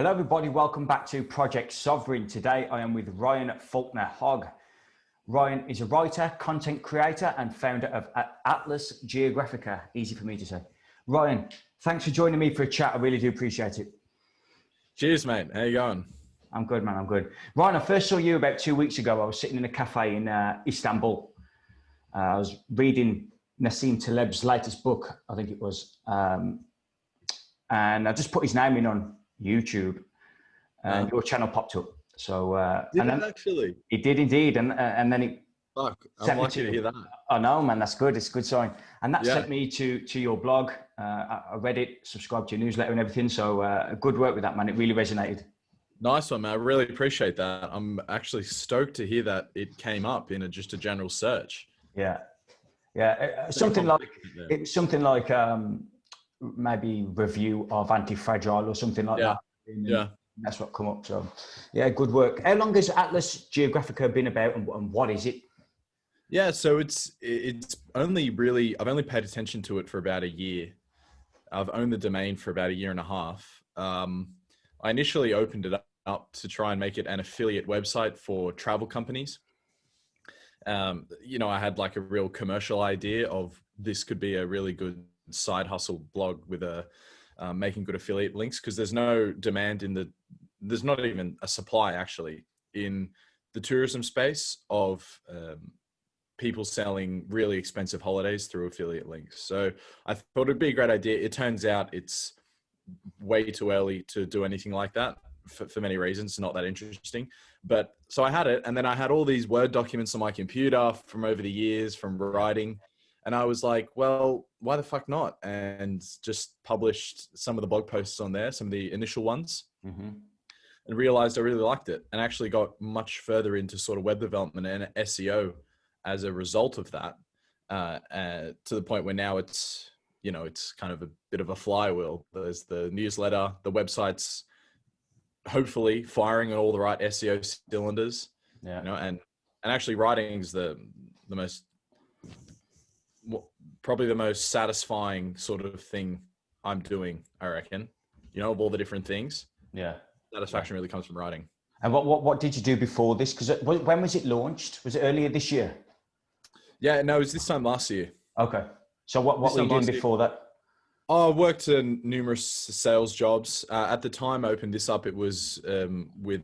Hello everybody, welcome back to Project Sovereign. Today I am with Ryan Faulkner-Hogg. Ryan is a writer, content creator and founder of Atlas Geographica. Easy for me to say. Ryan, thanks for joining me for a chat. I really do appreciate it. Cheers, mate. How you going? I'm good, man. I'm good. Ryan, I first saw you about 2 weeks ago. I was sitting in a cafe in Istanbul. I was reading Nassim Taleb's latest book, I think it was. And I just put his name in on YouTube and your channel popped up. So did it actually? It did indeed, and then it. Fuck, I'm lucky to hear that. I know, man. That's good. It's a good sign. And that sent me to your blog. I read it, subscribed to your newsletter and everything. So good work with that, man. It really resonated. Nice one, man. I really appreciate that. I'm actually stoked to hear that it came up in just a general search. Yeah, something like maybe review of Anti-Fragile or something like that. Yeah. That's what come up. So yeah, good work. How long has Atlas Geographica been about and what is it? Yeah, so it's only really, I've only paid attention to it for about a year. I've owned the domain for about a year and a half. I initially opened it up to try and make it an affiliate website for travel companies. I had like a real commercial idea of this could be a really good side hustle blog with making good affiliate links, because there's no demand there's not even a supply actually in the tourism space of people selling really expensive holidays through affiliate links. So I thought it'd be a great idea. It turns out it's way too early to do anything like that for many reasons. It's not that interesting. But so I had it, and then I had all these Word documents on my computer from over the years from writing. And I was like, well, why the fuck not? And just published some of the blog posts on there, some of the initial ones, and realized I really liked it, and actually got much further into sort of web development and SEO as a result of that, to the point where now it's kind of a bit of a flywheel. There's the newsletter, the website's hopefully firing on all the right SEO cylinders, and actually writing is the most, probably the most satisfying sort of thing I'm doing, I reckon, of all the different things. Yeah. Satisfaction really comes from writing. And what did you do before this? Because when was it launched? Was it earlier this year? Yeah, no, it was this time last year. Okay. So what were you doing before that? I worked in numerous sales jobs. At the time I opened this up, it was with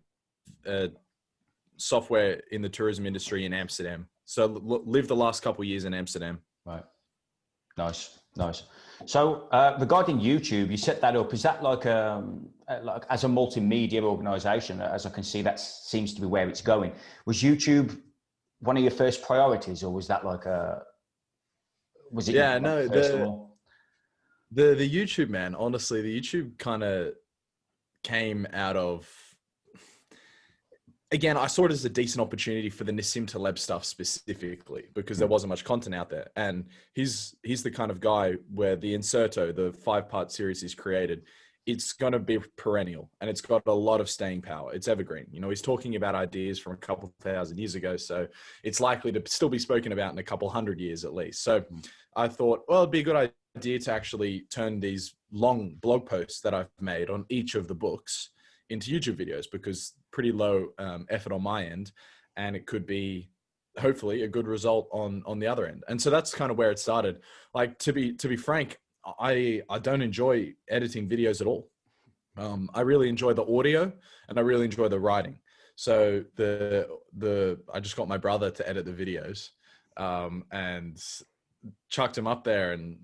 software in the tourism industry in Amsterdam. So lived the last couple of years in Amsterdam. Right. Nice. So regarding YouTube, you set that up. Is that like as a multimedia organization? As I can see, that seems to be where it's going. Was YouTube one of your first priorities, or was that was it? Yeah, no, the YouTube, man, honestly, the YouTube kind of came out of, again, I saw it as a decent opportunity for the Nassim Taleb stuff specifically, because there wasn't much content out there. And he's the kind of guy where the Inserto, the 5-part series he's created, it's going to be perennial and it's got a lot of staying power. It's evergreen. He's talking about ideas from a couple thousand years ago. So it's likely to still be spoken about in a couple hundred years at least. So I thought, well, it'd be a good idea to actually turn these long blog posts that I've made on each of the books into YouTube videos, because pretty low effort on my end, and it could be hopefully a good result on the other end. And so that's kind of where it started. Like, to be frank, I don't enjoy editing videos at all. I really enjoy the audio and I really enjoy the writing. So I just got my brother to edit the videos and chucked them up there and,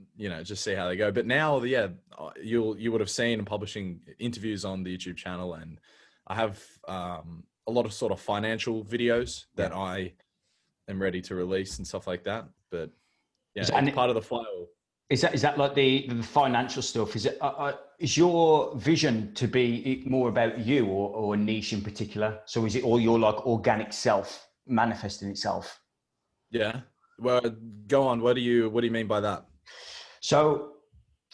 just see how they go. But now, you would have seen I'm publishing interviews on the YouTube channel, and I have a lot of sort of financial videos that I am ready to release and stuff like that. But yeah, it's part of the flywheel. Is that like the financial stuff? Is your vision to be more about you or a niche in particular? So is it all your like organic self manifesting itself? Yeah. Well, go on. What do you mean by that? So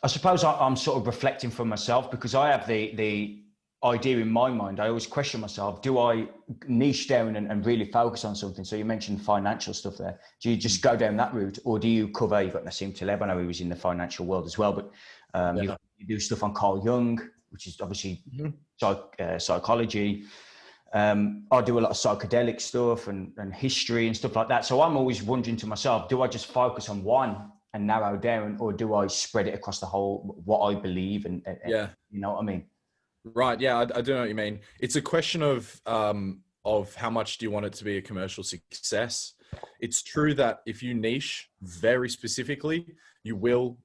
I suppose I'm sort of reflecting for myself, because I have the idea in my mind. I always question myself, do I niche down and really focus on something? So you mentioned financial stuff there. Do you just go down that route, or do you cover, you've got Nassim Taleb, I know he was in the financial world as well, but you do stuff on Carl Jung, which is obviously Mhm. psychology. I do a lot of psychedelic stuff and history and stuff like that. So I'm always wondering to myself, do I just focus on one and narrow down, or do I spread it across the whole, what I believe? And Yeah. you know what I mean? Right. Yeah, I do know what you mean. It's a question of how much do you want it to be a commercial success. It's true that if you niche very specifically, you will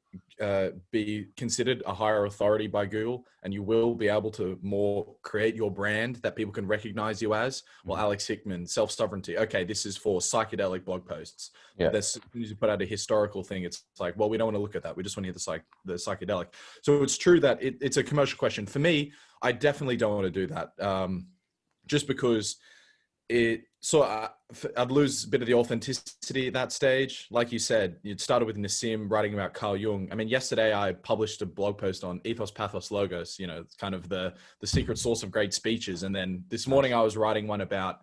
be considered a higher authority by Google, and you will be able to more create your brand that people can recognize you as. Well, Alex Hickman, self-sovereignty. Okay, this is for psychedelic blog posts. Yeah. But as soon as you put out a historical thing, it's like, well, we don't want to look at that. We just want to hear the psychedelic. So it's true that it's a commercial question. For me, I definitely don't want to do that. Just because I'd lose a bit of the authenticity at that stage. Like you said, you'd started with Nassim writing about Carl Jung. I mean, yesterday I published a blog post on ethos, pathos, logos, it's kind of the secret source of great speeches. And then this morning I was writing one about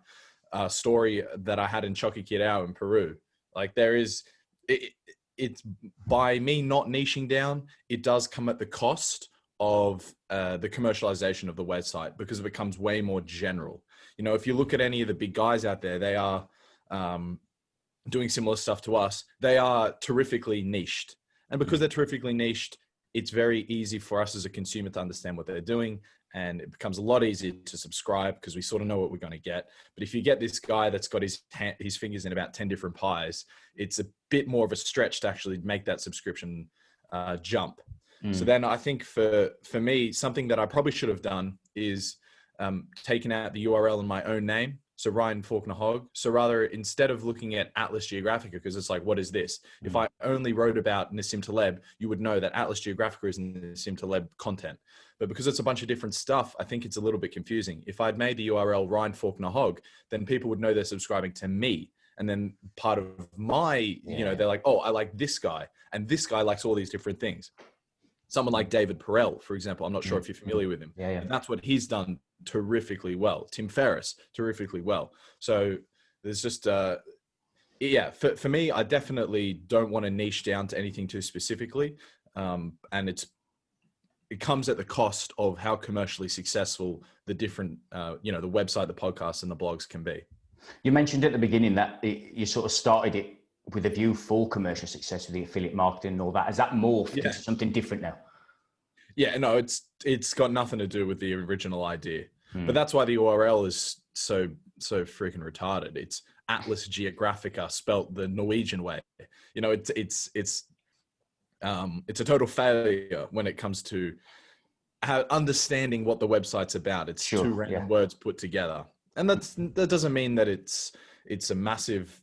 a story that I had in Choqquequirao in Peru. Like it's by me not niching down, it does come at the cost of the commercialization of the website, because it becomes way more general. If you look at any of the big guys out there, they are doing similar stuff to us. They are terrifically niched. And because they're terrifically niched, it's very easy for us as a consumer to understand what they're doing. And it becomes a lot easier to subscribe because we sort of know what we're going to get. But if you get this guy that's got his fingers in about 10 different pies, it's a bit more of a stretch to actually make that subscription jump. So then I think for me, something that I probably should have done is taken out the URL in my own name. So Ryan Faulkner-Hogg. So rather, instead of looking at Atlas Geographica, because it's like, what is this? If I only wrote about Nassim Taleb, you would know that Atlas Geographica is Nassim Taleb content. But because it's a bunch of different stuff, I think it's a little bit confusing. If I'd made the URL Ryan Faulkner-Hogg, then people would know they're subscribing to me. And then part of my, they're like, oh, I like this guy. And this guy likes all these different things. Someone like David Perel, for example, I'm not sure if you're familiar with him. Yeah. And that's what he's done terrifically well. Tim Ferris, terrifically well. So there's just, for me, I definitely don't want to niche down to anything too specifically. And it comes at the cost of how commercially successful the different, the website, the podcasts, and the blogs can be. You mentioned at the beginning that you sort of started it with a view for commercial success with the affiliate marketing and all that. Has that morphed into something different now? Yeah, no, it's got nothing to do with the original idea. But that's why the URL is so freaking retarded. It's Atlas Geographica spelt the Norwegian way. It's a total failure when it comes to understanding what the website's about. It's two random words put together. And that doesn't mean that it's a massive,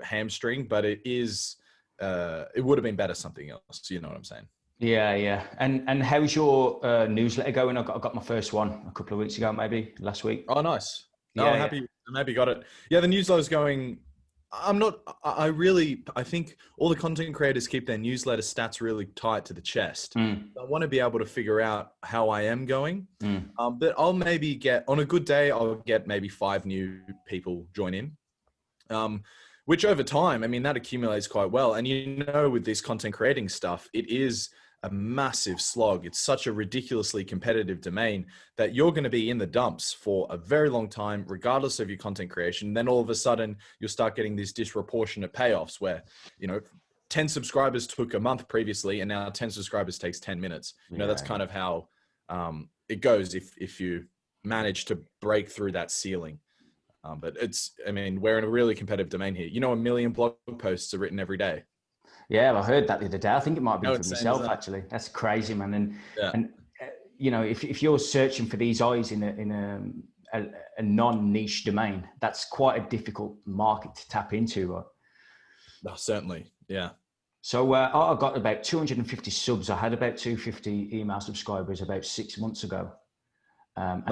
hamstring, but it is, it would have been better something else. You know what I'm saying? Yeah. And how's your newsletter going? I got my first one a couple of weeks ago, maybe last week. Oh, nice. No, I'm happy you got it. Yeah, the newsletter's going. I think all the content creators keep their newsletter stats really tight to the chest. I want to be able to figure out how I am going. But I'll maybe on a good day, I'll get maybe 5 new people join in. Which over time, I mean, that accumulates quite well. And with this content creating stuff, it is a massive slog. It's such a ridiculously competitive domain that you're going to be in the dumps for a very long time, regardless of your content creation. Then all of a sudden you'll start getting these disproportionate payoffs where, 10 subscribers took a month previously, and now 10 subscribers takes 10 minutes. That's kind of how it goes if you manage to break through that ceiling. But we're in a really competitive domain here. 1 million blog posts are written every day. Yeah, I heard that the other day. I think it might be for myself, actually. That's crazy, man. And if you're searching for these eyes in a non-niche domain, that's quite a difficult market to tap into, right? Oh, certainly, yeah. So I got about 250 subs. I had about 250 email subscribers about 6 months ago. And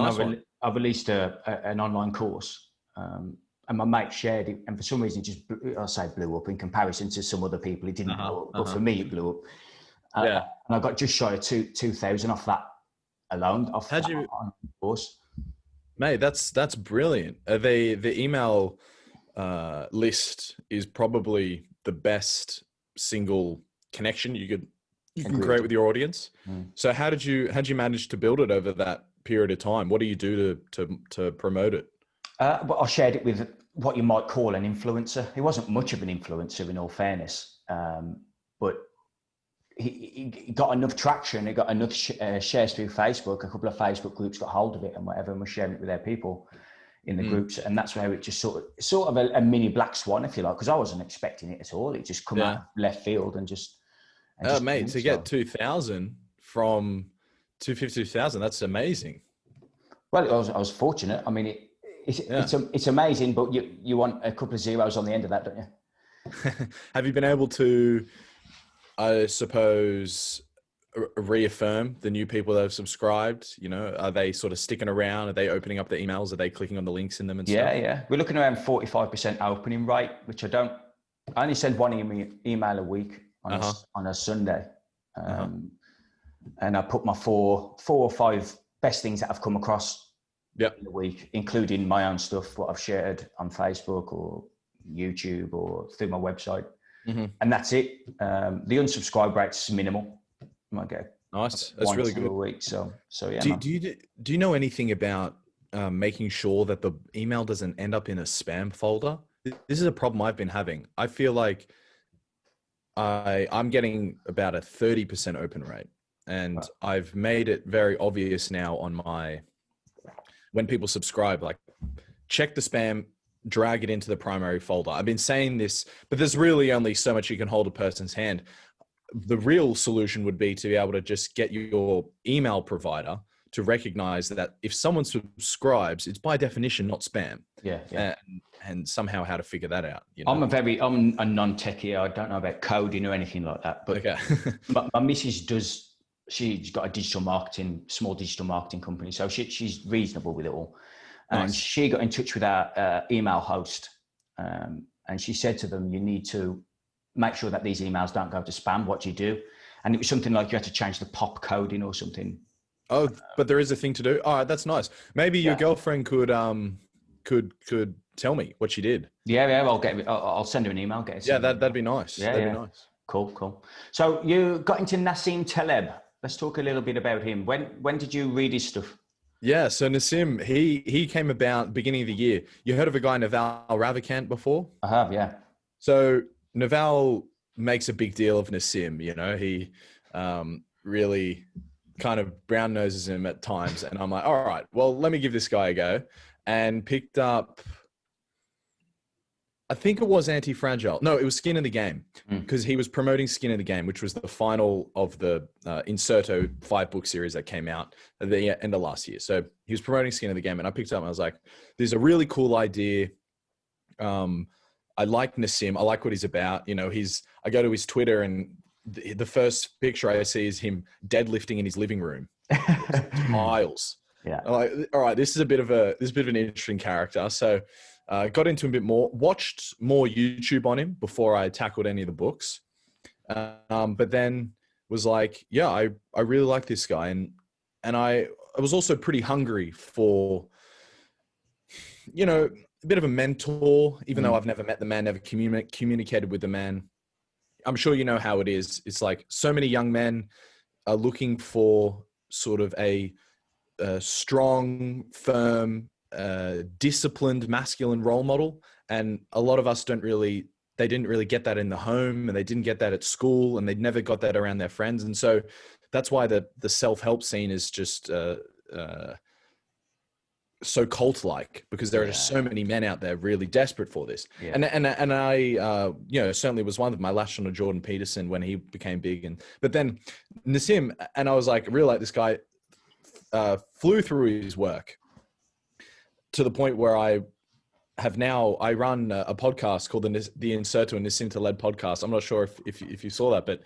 I released an online course. And my mate shared it, and for some reason, it just blew up in comparison to some other people. It didn't blow up, but for me, it blew up. And I got just shy of 2,000 off that alone. How'd you? Course, mate, that's brilliant. The email list is probably the best single connection you could you can create with your audience. So how did you manage to build it over that period of time? What do you do to promote it? Well, I shared it with what you might call an influencer. He wasn't much of an influencer, in all fairness, but he got enough traction. He got enough shares through Facebook. A couple of Facebook groups got hold of it and whatever, and were sharing it with their people in the groups. And that's where it just sort of a mini black swan, if you like, because I wasn't expecting it at all. It just come out of left field and just. Mate, to get 2,000 from 250,000, that's amazing. Well, I was fortunate. I mean, it's amazing, but you want a couple of zeros on the end of that, don't you? Have you been able to, I suppose, reaffirm the new people that have subscribed? You know, are they sort of sticking around? Are they opening up their emails? Are they clicking on the links in them and stuff? Yeah. We're looking around 45% opening rate, which I only send one email a week on a Sunday. And I put my four or five best things that I've come across in the week, including my own stuff, what I've shared on Facebook or YouTube or through my website. And that's it. The unsubscribe rate's minimal. I might get nice. That's really good. A week. So yeah. Do you know anything about making sure that the email doesn't end up in a spam folder? This is a problem I've been having. I feel like I'm getting about a 30% open rate, and I've made it very obvious now when people subscribe, like check the spam, drag it into the primary folder. I've been saying this, but there's really only so much you can hold a person's hand. The real solution would be to be able to just get your email provider to recognize that if someone subscribes, it's by definition not spam. Yeah. And somehow how to figure that out. You know? I'm a non-techie. I don't know about coding or anything like that. But my missus she's got a small digital marketing company. So she's reasonable with it all. And she got in touch with our email host. And she said to them, you need to make sure that these emails don't go to spam. What do you do? And it was something like you had to change the pop coding or something. Oh, but there is a thing to do. All right, that's nice. Maybe your girlfriend could tell me what she did. Yeah. I'll send her an email. That'd be nice. That'd be nice. Cool. So you got into Nassim Taleb. Let's talk a little bit about him. When did you read his stuff? Yeah, so Nassim, he came about beginning of the year. You heard of a guy, Naval Ravikant, before? I have, yeah. So Naval makes a big deal of Nassim. You know, he really kind of brown noses him at times, and I'm like, all right, well, let me give this guy a go, and picked up, I think it was Anti-Fragile. No, it was Skin in the Game, because he was promoting Skin in the Game, which was the final of the Inserto 5-book series that came out at the end of last year. So he was promoting Skin in the Game, and I picked it up and I was like, this is a really cool idea. I like Nassim. I like what he's about. You know, I go to his Twitter, and the first picture I see is him deadlifting in his living room. Miles. Yeah. I'm like, all right, this is a bit of an interesting character. So got into him a bit more, watched more YouTube on him before I tackled any of the books. But then was like, yeah, I really like this guy. And I was also pretty hungry for, you know, a bit of a mentor, even though I've never met the man, never communicated with the man. I'm sure you know how it is. It's like so many young men are looking for sort of a strong, firm, disciplined, masculine role model. And a lot of us they didn't really get that in the home, and they didn't get that at school, and they never got that around their friends. And so that's why the self-help scene is just so cult-like, because there are just so many men out there really desperate for this. Yeah. And I, you know, certainly was one of them. I latched on to Jordan Peterson when he became big, but then Nassim, and I was like, I really like this guy. Flew through his work to the point where I run a podcast called the Inserto and Nassim Taleb podcast. I'm not sure if you saw that, but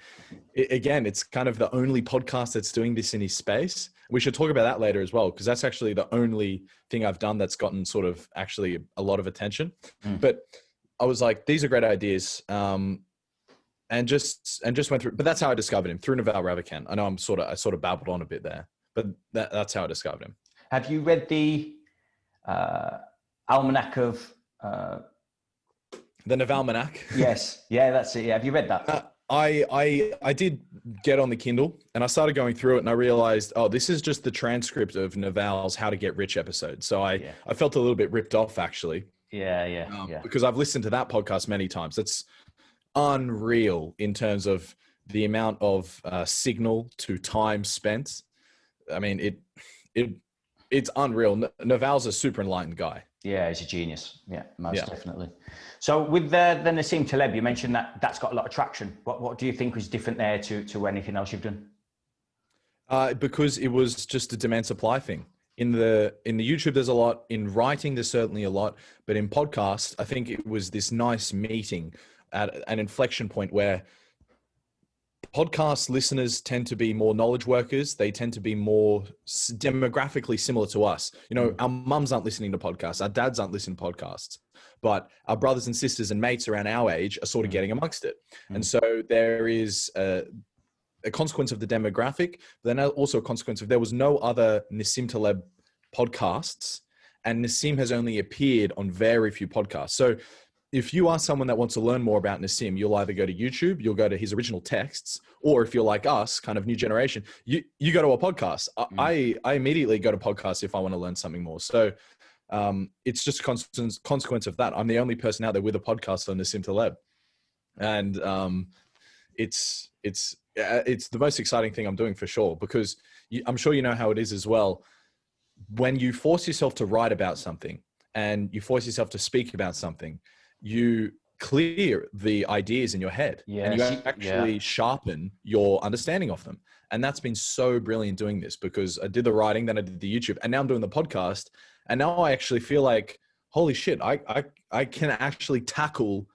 again, it's kind of the only podcast that's doing this in his space. We should talk about that later as well, because that's actually the only thing I've done that's gotten sort of actually a lot of attention. But I was like, these are great ideas. And just went through, but that's how I discovered him, through Naval Ravikant. I know I sort of babbled on a bit there, but that's how I discovered him. Have you read the Almanac of the Navalmanac? Yes. Yeah, that's it. Yeah. Have you read that? I did get on the Kindle and I started going through it and I realized, oh, this is just the transcript of Naval's How to Get Rich episode. So I felt a little bit ripped off actually. Yeah. Because I've listened to that podcast many times. It's unreal in terms of the amount of signal to time spent. I mean, it's unreal. Naval's a super enlightened guy. Yeah, he's a genius. Yeah, most definitely. So with the Nassim Taleb, you mentioned that's got a lot of traction. What do you think was different there to anything else you've done? Because it was just a demand supply thing. In the YouTube, there's a lot. In writing, there's certainly a lot. But in podcasts, I think it was this nice meeting at an inflection point where podcast listeners tend to be more knowledge workers. They tend to be more demographically similar to us. You know, our mums aren't listening to podcasts. Our dads aren't listening to podcasts. But our brothers and sisters and mates around our age are sort of getting amongst it. And so there is a consequence of the demographic, but then also a consequence of there was no other Nassim Taleb podcasts, and Nassim has only appeared on very few podcasts. So if you are someone that wants to learn more about Nassim, you'll either go to YouTube, you'll go to his original texts, or if you're like us, kind of new generation, you go to a podcast. I immediately go to podcasts if I want to learn something more. So it's just a consequence of that. I'm the only person out there with a podcast on Nassim Taleb. And it's the most exciting thing I'm doing for sure, because I'm sure you know how it is as well. When you force yourself to write about something and you force yourself to speak about something, you clear the ideas in your head and you actually sharpen your understanding of them. And that's been so brilliant doing this, because I did the writing, then I did the YouTube, and now I'm doing the podcast. And now I actually feel like, holy shit, I can actually tackle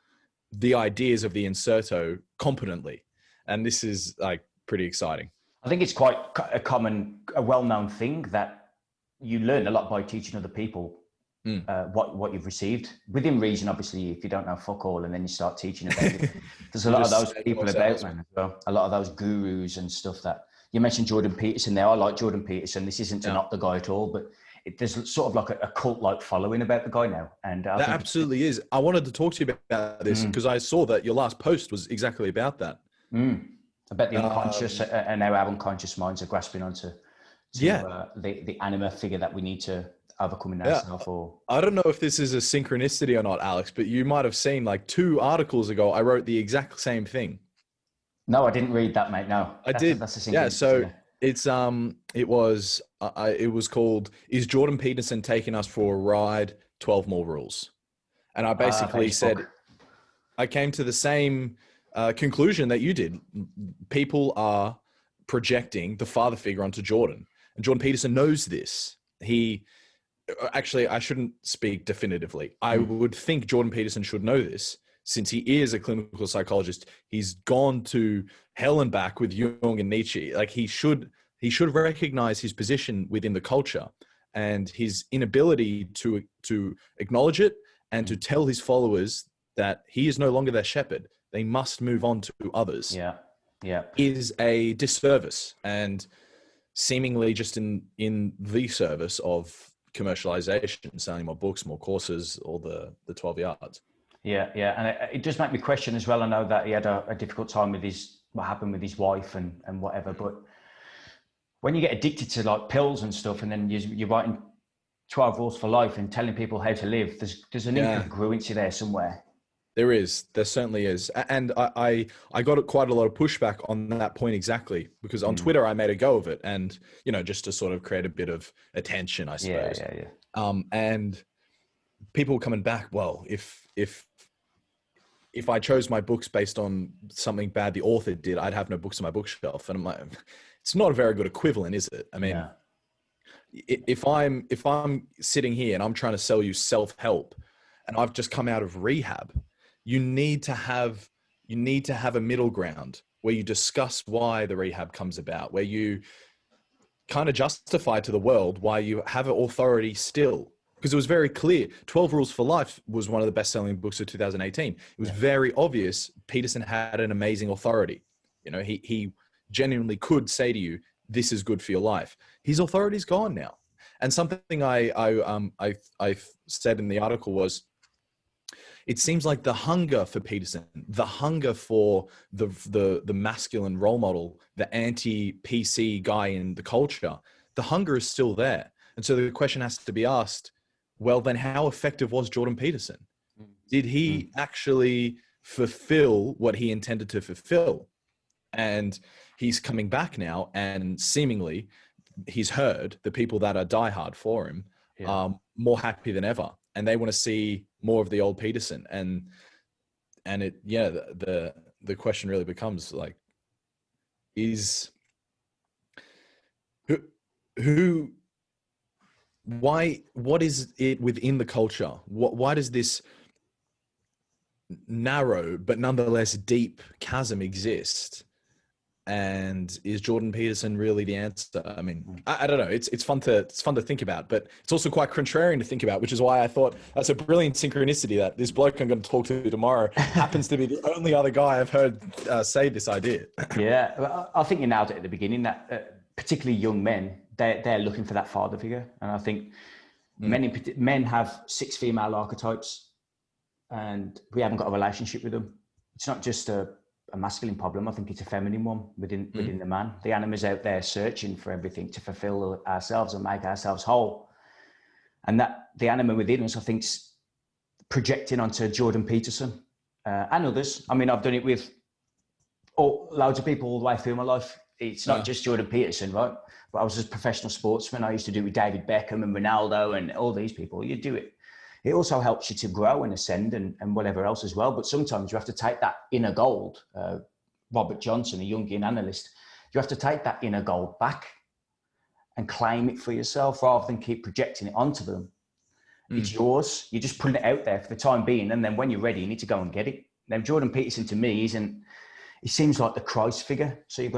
the ideas of the inserto competently. And this is like pretty exciting. I think it's quite a well-known thing that you learn a lot by teaching other people what you've received within reason. Obviously, if you don't know fuck all and then you start teaching about it, there's a lot of those people about, man, as well. A lot of those gurus and stuff that you mentioned. Jordan Peterson there. I like Jordan Peterson. This isn't to knock the guy at all, but there's sort of like a cult-like following about the guy now. And I that absolutely is. I wanted to talk to you about this because I saw that your last post was exactly about that. About the unconscious and how our unconscious minds are grasping onto the anima figure that we need to overcome in ourselves. I don't know if this is a synchronicity or not, Alex, but you might have seen like 2 articles ago, I wrote the exact same thing. No, I didn't read that, mate. No, I did. That's a synchronicity. So it's it was called "Is Jordan Peterson Taking Us for a Ride? 12 More Rules," and I basically said I came to the same conclusion that you did. People are projecting the father figure onto Jordan, and Jordan Peterson knows this. Actually, I shouldn't speak definitively. I would think Jordan Peterson should know this, since he is a clinical psychologist. He's gone to hell and back with Jung and Nietzsche. Like he should recognize his position within the culture and his inability to acknowledge it and to tell his followers that he is no longer their shepherd. They must move on to others. Is a disservice, and seemingly just in the service of commercialization, selling more books, more courses, all the 12 yards. And it does make me question as well. I know that he had a difficult time with what happened with his wife and whatever, but when you get addicted to like pills and stuff, and then you're writing 12 rules for life and telling people how to live, there's an incongruency there somewhere. There certainly is. And I got quite a lot of pushback on that point exactly, because on Twitter I made a go of it, and, you know, just to sort of create a bit of attention, I suppose. And people were coming back, well, if I chose my books based on something bad the author did, I'd have no books on my bookshelf. And I'm like, it's not a very good equivalent, is it? I mean, if I'm sitting here and I'm trying to sell you self-help and I've just come out of rehab, you need to have a middle ground where you discuss why the rehab comes about, where you kind of justify to the world why you have an authority still. Because it was very clear. 12 Rules for Life was one of the best-selling books of 2018. It was very obvious Peterson had an amazing authority. You know, he genuinely could say to you, this is good for your life. His authority's gone now. And something I said in the article was, it seems like the hunger for Peterson, the hunger for the masculine role model, the anti-PC guy in the culture, the hunger is still there. And so the question has to be asked, well, then how effective was Jordan Peterson? Did he actually fulfill what he intended to fulfill? And he's coming back now, and seemingly he's heard the people that are diehard for him are more happy than ever, and they want to see more of the old Peterson. And the question really becomes like, what is it within the culture? Why does this narrow but nonetheless deep chasm exist? And is Jordan Peterson really the answer? I mean, I don't know. It's fun to think about, but it's also quite contrarian to think about, which is why I thought that's a brilliant synchronicity that this bloke I'm going to talk to tomorrow happens to be the only other guy I've heard say this idea. Yeah, I think you nailed it at the beginning. That particularly young men, they're looking for that father figure, and I think men have 6 female archetypes, and we haven't got a relationship with them. It's not just a masculine problem. I think it's a feminine one within the man. The animal's out there searching for everything to fulfill ourselves and make ourselves whole. And that the animal within us, I think, is projecting onto Jordan Peterson and others. I mean, I've done it with loads of people all the way through my life. It's not just Jordan Peterson, right? But I was a professional sportsman. I used to do it with David Beckham and Ronaldo and all these people. You do it. It also helps you to grow and ascend and whatever else as well. But sometimes you have to take that inner gold. Robert Johnson, a Jungian analyst, you have to take that inner gold back and claim it for yourself rather than keep projecting it onto them. It's yours. You're just putting it out there for the time being. And then when you're ready, you need to go and get it. Now, Jordan Peterson to me he seems like the Christ figure. So you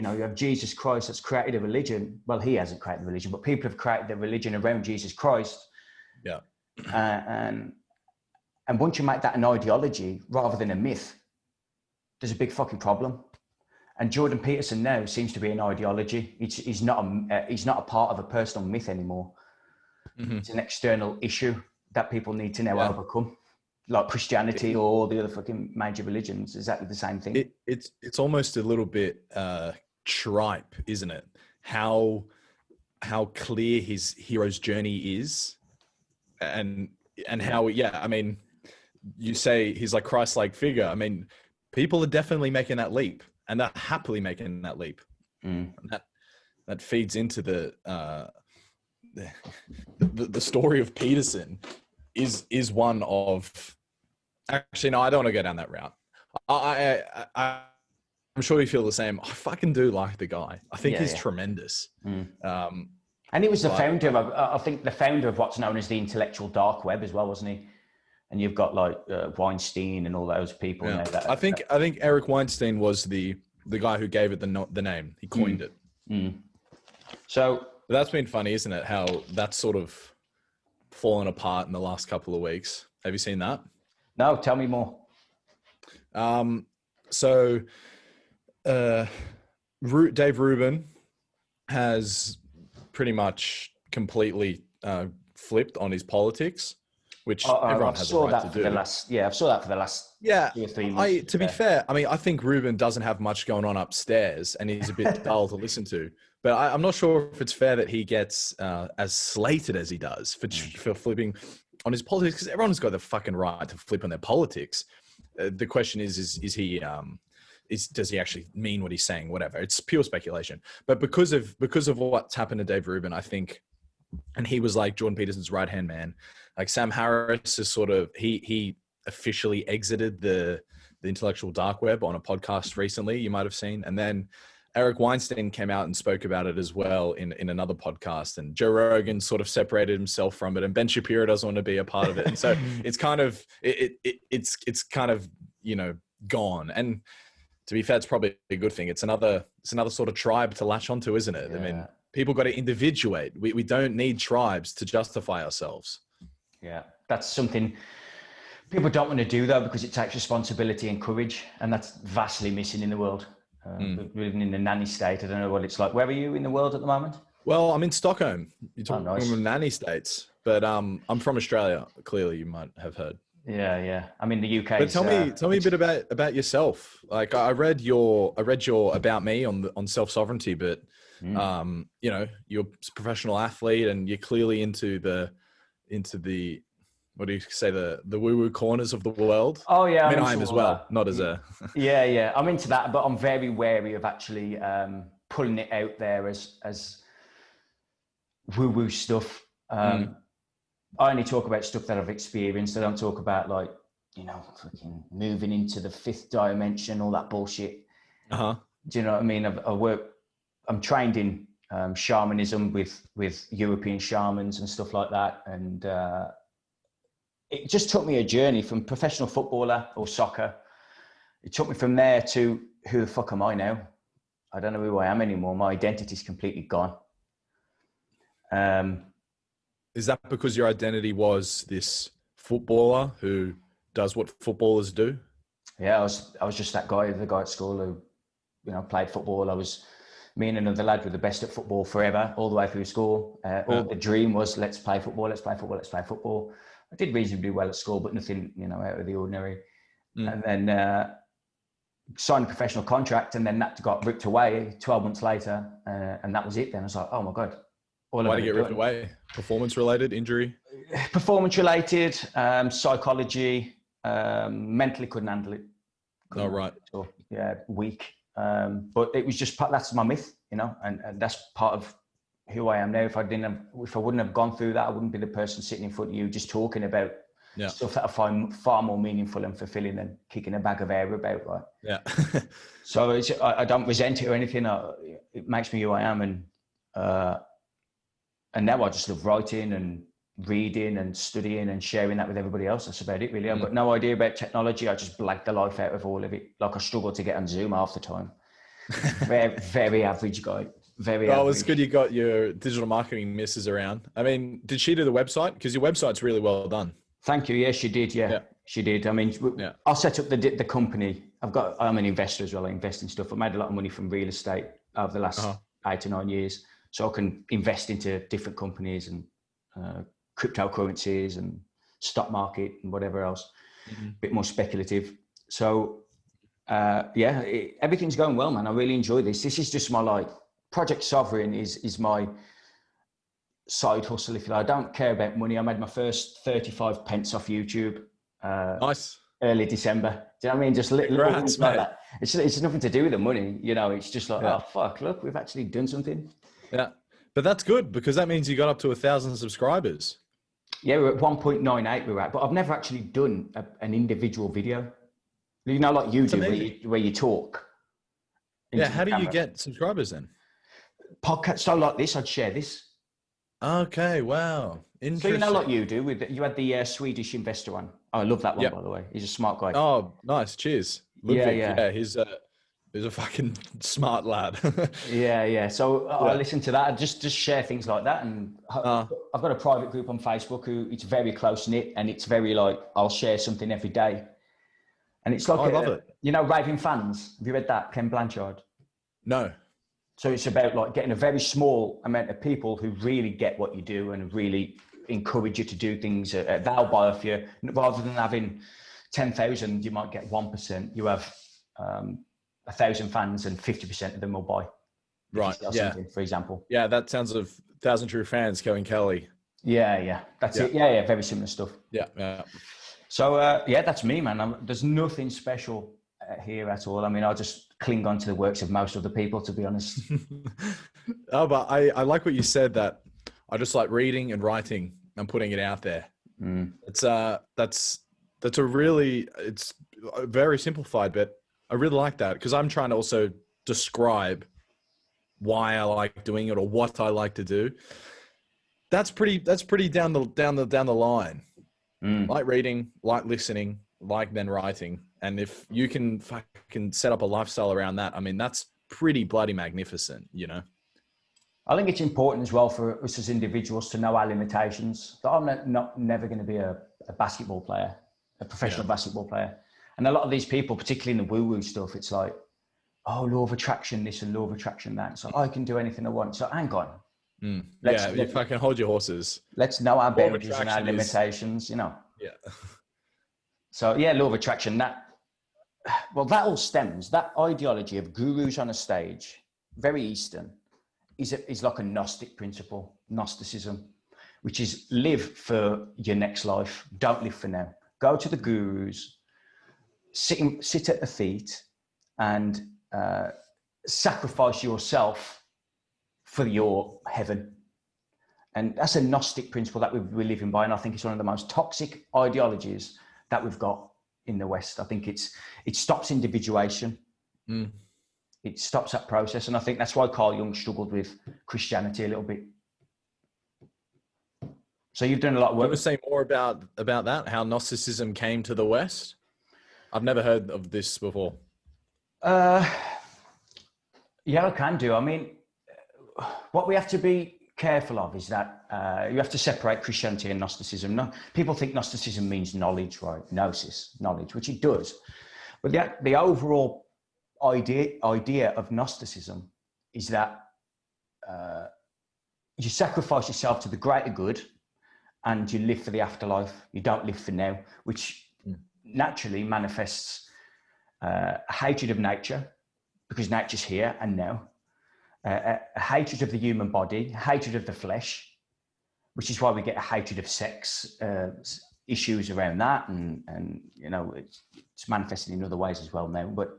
have Jesus Christ that's created a religion. Well, he hasn't created a religion, but people have created their religion around Jesus Christ. Yeah. And once you make that an ideology rather than a myth, there's a big fucking problem. And Jordan Peterson now seems to be an ideology. He's not a part of a personal myth anymore. It's an external issue that people need to now overcome, like Christianity or all the other fucking major religions. Exactly the same thing. It's almost a little bit tripe, isn't it? How clear his hero's journey is. And how, I mean, you say he's like Christ-like figure. I mean, people are definitely making that leap, and they're happily making that leap. And that feeds into the story of Peterson is one of, actually, no, I don't want to go down that route. I'm sure you feel the same. I fucking do like the guy. I think he's tremendous. And he was the founder of, I think, the founder of what's known as the intellectual dark web as well, wasn't he? And you've got like Weinstein and all those people. Yeah. Now I think Eric Weinstein was the guy who gave it the name. He coined it. So that's been funny, isn't it? How that's sort of fallen apart in the last couple of weeks. Have you seen that? No, tell me more. So Dave Rubin has pretty much completely flipped on his politics, which everyone has a right to do. I've saw that for the last 2 or 3 months. To be fair, I mean, I think Rubin doesn't have much going on upstairs, and he's a bit dull to listen to. But I'm not sure if it's fair that he gets as slated as he does for flipping on his politics, because everyone's got the fucking right to flip on their politics. The question is he does he actually mean what he's saying? Whatever. It's pure speculation. But because of what's happened to Dave Rubin, I think, and he was like Jordan Peterson's right-hand man. Like Sam Harris is sort of, he officially exited the intellectual dark web on a podcast recently, you might have seen. And then Eric Weinstein came out and spoke about it as well in another podcast, and Joe Rogan sort of separated himself from it, and Ben Shapiro doesn't want to be a part of it. And so it's kind of, it's kind of, gone. And to be fair, it's probably a good thing. It's another sort of tribe to latch onto, isn't it? Yeah. I mean, people got to individuate. We don't need tribes to justify ourselves. Yeah, that's something people don't want to do, though, because it takes responsibility and courage, and that's vastly missing in the world. Living in the nanny state, I don't know what it's like. Where are you in the world at the moment? Well, I'm in Stockholm. You're talking nice. about nanny states, but I'm from Australia. Clearly, you might have heard. Yeah. I mean, the UK. But tell me a bit about yourself. Like I read your about me on self sovereignty, but you know, you're a professional athlete and you're clearly into the what do you say, the woo woo corners of the world. Oh yeah, I mean, I am as well, not as a yeah. I'm into that, but I'm very wary of actually pulling it out there as woo woo stuff. I only talk about stuff that I've experienced. I don't talk about like, you know, fucking moving into the fifth dimension, all that bullshit. Do you know what I mean? I'm trained in shamanism with European shamans and stuff like that. And it just took me a journey from professional footballer or soccer. It took me from there to who the fuck am I now? I don't know who I am anymore. My identity's completely gone. Is that because your identity was this footballer who does what footballers do? Yeah, I was just that guy, the guy at school who, you know, played football. Me and another lad were the best at football forever, all the way through school. All the dream was, let's play football. I did reasonably well at school, but nothing, you know, out of the ordinary. And then signed a professional contract, and then that got ripped away 12 months later. And that was it then. I was like, oh my God. Why did it get ripped away? Performance-related injury? Performance-related, psychology, mentally couldn't handle it. Right. Yeah, weak. But it was just that's my myth, you know, and that's part of who I am now. If I wouldn't have gone through that, I wouldn't be the person sitting in front of you just talking about stuff that I find far more meaningful and fulfilling than kicking a bag of air about, right? Yeah. So I don't resent it or anything. It makes me who I am, and now I just love writing and reading and studying and sharing that with everybody else. That's about it, really. I've got no idea about technology. I just blag the life out of all of it. Like I struggle to get on Zoom half the time. Very, very average guy. Very average. It's good you got your digital marketing missus around. I mean, did she do the website? Because your website's really well done. Thank you. Yeah, she did. Yeah. She did. I mean, I'll set up the company. I'm an investor as well. I invest in stuff. I made a lot of money from real estate over the last 8 to 9 years. So I can invest into different companies and cryptocurrencies and stock market and whatever else, a bit more speculative. So everything's going well, man. I really enjoy this. This is just my Project Sovereign is my side hustle, if you like. I don't care about money. I made my first 35 pence off YouTube. Nice. Early December. Do you know what I mean? Just little things like that. It's nothing to do with the money, you know. It's just like, oh fuck, look, we've actually done something. Yeah, but that's good because that means you got up to 1,000 subscribers. Yeah, we're at 1.98. We're at, but I've never actually done an individual video. You know, like you do, where you talk. Yeah, how do you get subscribers then? Podcast. So like this, I'd share this. Okay, wow, interesting. So you know, like you do, you had the Swedish investor one. Oh, I love that one, by the way. He's a smart guy. Oh, nice. Cheers. Ludwig, yeah. He's a fucking smart lad. yeah. So I listen to that. I just share things like that. And I've got a private group on Facebook who it's very close knit, and it's very like I'll share something every day. And it's like I love it. You know, Raving Fans. Have you read that, Ken Blanchard? No. So it's about like getting a very small amount of people who really get what you do and really encourage you to do things. They'll buy off you rather than having 10,000. You might get 1%. You have 1,000 fans and 50% of them will buy. Right. Yeah. For example. Yeah, that sounds of 1,000 True Fans, Kevin Kelly. Yeah. That's it. Yeah. Very similar stuff. Yeah. So that's me, man. There's nothing special here at all. I mean, I'll just cling on to the works of most of the people, to be honest. But I like what you said, that I just like reading and writing and putting it out there. It's that's a really, it's very simplified, but I really like that because I'm trying to also describe why I like doing it or what I like to do. That's pretty down the line. Like reading, like listening, like then writing. And if you can fucking set up a lifestyle around that, I mean, that's pretty bloody magnificent, you know? I think it's important as well for us as individuals to know our limitations. That I'm never going to be a basketball player, a professional basketball player. And a lot of these people, particularly in the woo-woo stuff, it's like, oh, law of attraction this and law of attraction that. So I can do anything I want. So hang on. If I can hold your horses. Let's know our boundaries and our limitations, you know. Yeah. So yeah, law of attraction, that all stems, that ideology of gurus on a stage, very Eastern, is like a Gnostic principle, Gnosticism, which is live for your next life, don't live for now. Go to the gurus, sit at the feet, and sacrifice yourself for your heaven. And that's a Gnostic principle that we're living by, and I think it's one of the most toxic ideologies that we've got in the West. I think it stops individuation. It stops that process, and I think that's why Carl Jung struggled with Christianity a little bit. So you've done a lot of work. Do you want to say more about that? How Gnosticism came to the West? I've never heard of this before. Yeah, I can do. I mean, what we have to be careful of is that you have to separate Christianity and Gnosticism. No, people think Gnosticism means knowledge, right? Gnosis, knowledge, which it does. But the overall idea of Gnosticism is that you sacrifice yourself to the greater good and you live for the afterlife. You don't live for now, which naturally manifests a hatred of nature, because nature's here and now. A hatred of the human body, hatred of the flesh, which is why we get a hatred of sex, issues around that, and you know, it's manifested in other ways as well now. But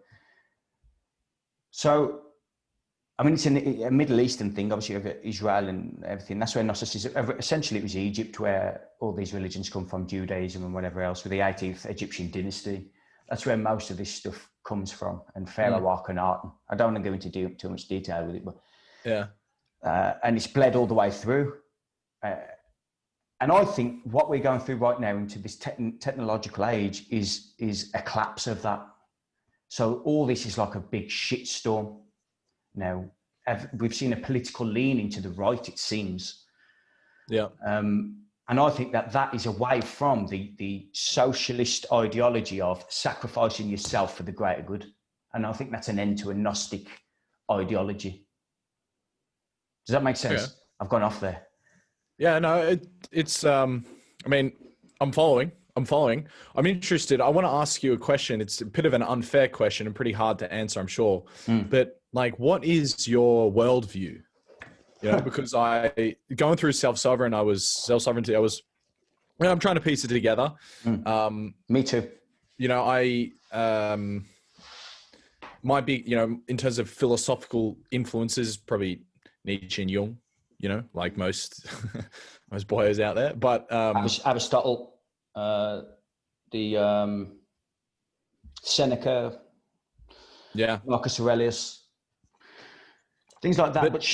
so, I mean, it's a Middle Eastern thing, obviously, of Israel and everything. That's where Gnosticism, essentially it was Egypt, where all these religions come from, Judaism and whatever else, with the 18th Egyptian dynasty. That's where most of this stuff comes from, and Pharaoh Akhenaten. I don't want to go into too much detail with it, but yeah. And it's bled all the way through. And I think what we're going through right now into this technological age is a collapse of that. So all this is like a big shitstorm. Now, we've seen a political leaning to the right, it seems. Yeah. And I think that is away from the socialist ideology of sacrificing yourself for the greater good. And I think that's an end to a Gnostic ideology. Does that make sense? Yeah. I've gone off there. Yeah, no, it's, I mean, I'm following. I'm interested. I want to ask you a question. It's a bit of an unfair question and pretty hard to answer, I'm sure. But like, what is your worldview? You know, because going through self-sovereignty, I'm trying to piece it together. Me too. You know, I might be, you know, in terms of philosophical influences, probably Nietzsche and Jung, you know, like most boys out there. But Aristotle, the Seneca, Marcus Aurelius, things like that. But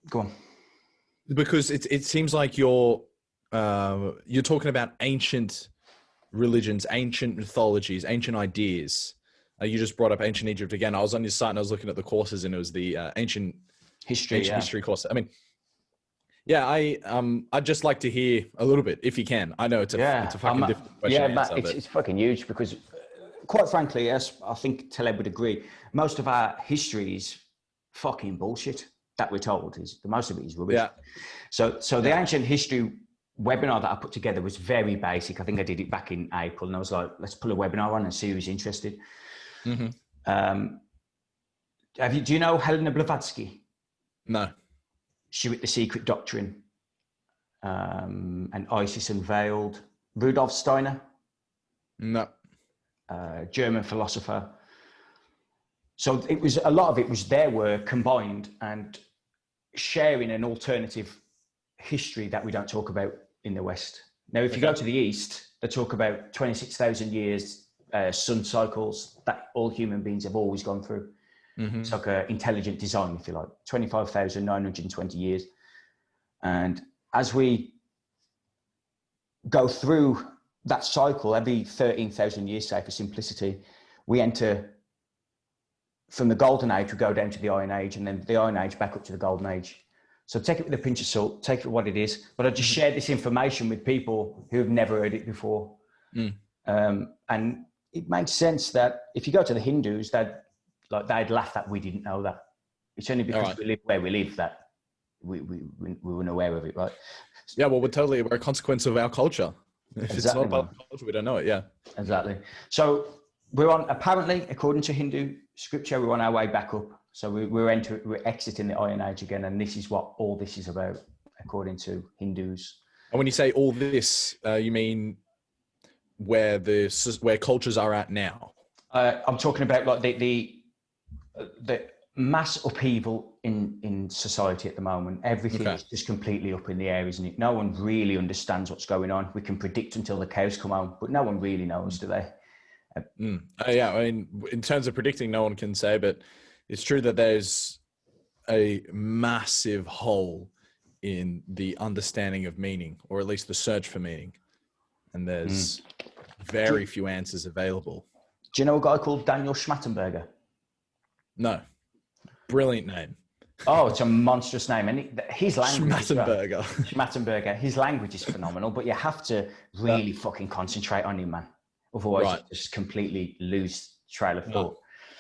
go on. Because it seems like you're talking about ancient religions, ancient mythologies, ancient ideas. You just brought up ancient Egypt again. I was on your site and I was looking at the courses, and it was the ancient history course. I mean, yeah, I'd just like to hear a little bit, if you can. I know it's a fucking difficult question. Yeah, Matt, it's fucking huge, because quite frankly, as I think Taleb would agree, most of our history is fucking bullshit that we're told. Most of it is rubbish. Yeah. So the ancient history webinar that I put together was very basic. I think I did it back in April, and I was like, let's pull a webinar on and see who's interested. Do you know Helena Blavatsky? No. She wrote The Secret Doctrine, and Isis Unveiled. Rudolf Steiner? No. German philosopher. So a lot of it was their work combined and sharing an alternative history that we don't talk about in the West. Now, if you go to the East, they talk about 26,000 years, sun cycles that all human beings have always gone through. It's like an intelligent design, if you like, 25,920 years. And as we go through that cycle, every 13,000 years, say for simplicity, we enter from the Golden Age, we go down to the Iron Age, and then the Iron Age back up to the Golden Age. So take it with a pinch of salt, take it for what it is. But I just shared this information with people who have never heard it before. And it makes sense that if you go to the Hindus, they'd laugh that we didn't know that. It's only because we live where we live that we weren't aware of it, right? Yeah, well, we're a consequence of our culture. If it's Exactly, not part man. of the culture, we don't know it. Yeah. Exactly. So we're on, apparently, according to Hindu scripture, we're on our way back up. So we're exiting the Iron Age again, and this is what all this is about, according to Hindus. And when you say all this, you mean where cultures are at now? I'm talking about like the mass upheaval in society at the moment. Everything is just completely up in the air, isn't it? No one really understands what's going on. We can predict until the cows come home, but no one really knows, do they? Yeah, I mean, in terms of predicting, no one can say, but it's true that there's a massive hole in the understanding of meaning, or at least the search for meaning. And there's very few answers available. Do you know a guy called Daniel Schmattenberger? No. Brilliant name. Oh, it's a monstrous name. And his language Schmattenberger. Schmattenberger. His language is phenomenal, but you have to really fucking concentrate on him, man. Otherwise, you just completely lose trail of thought.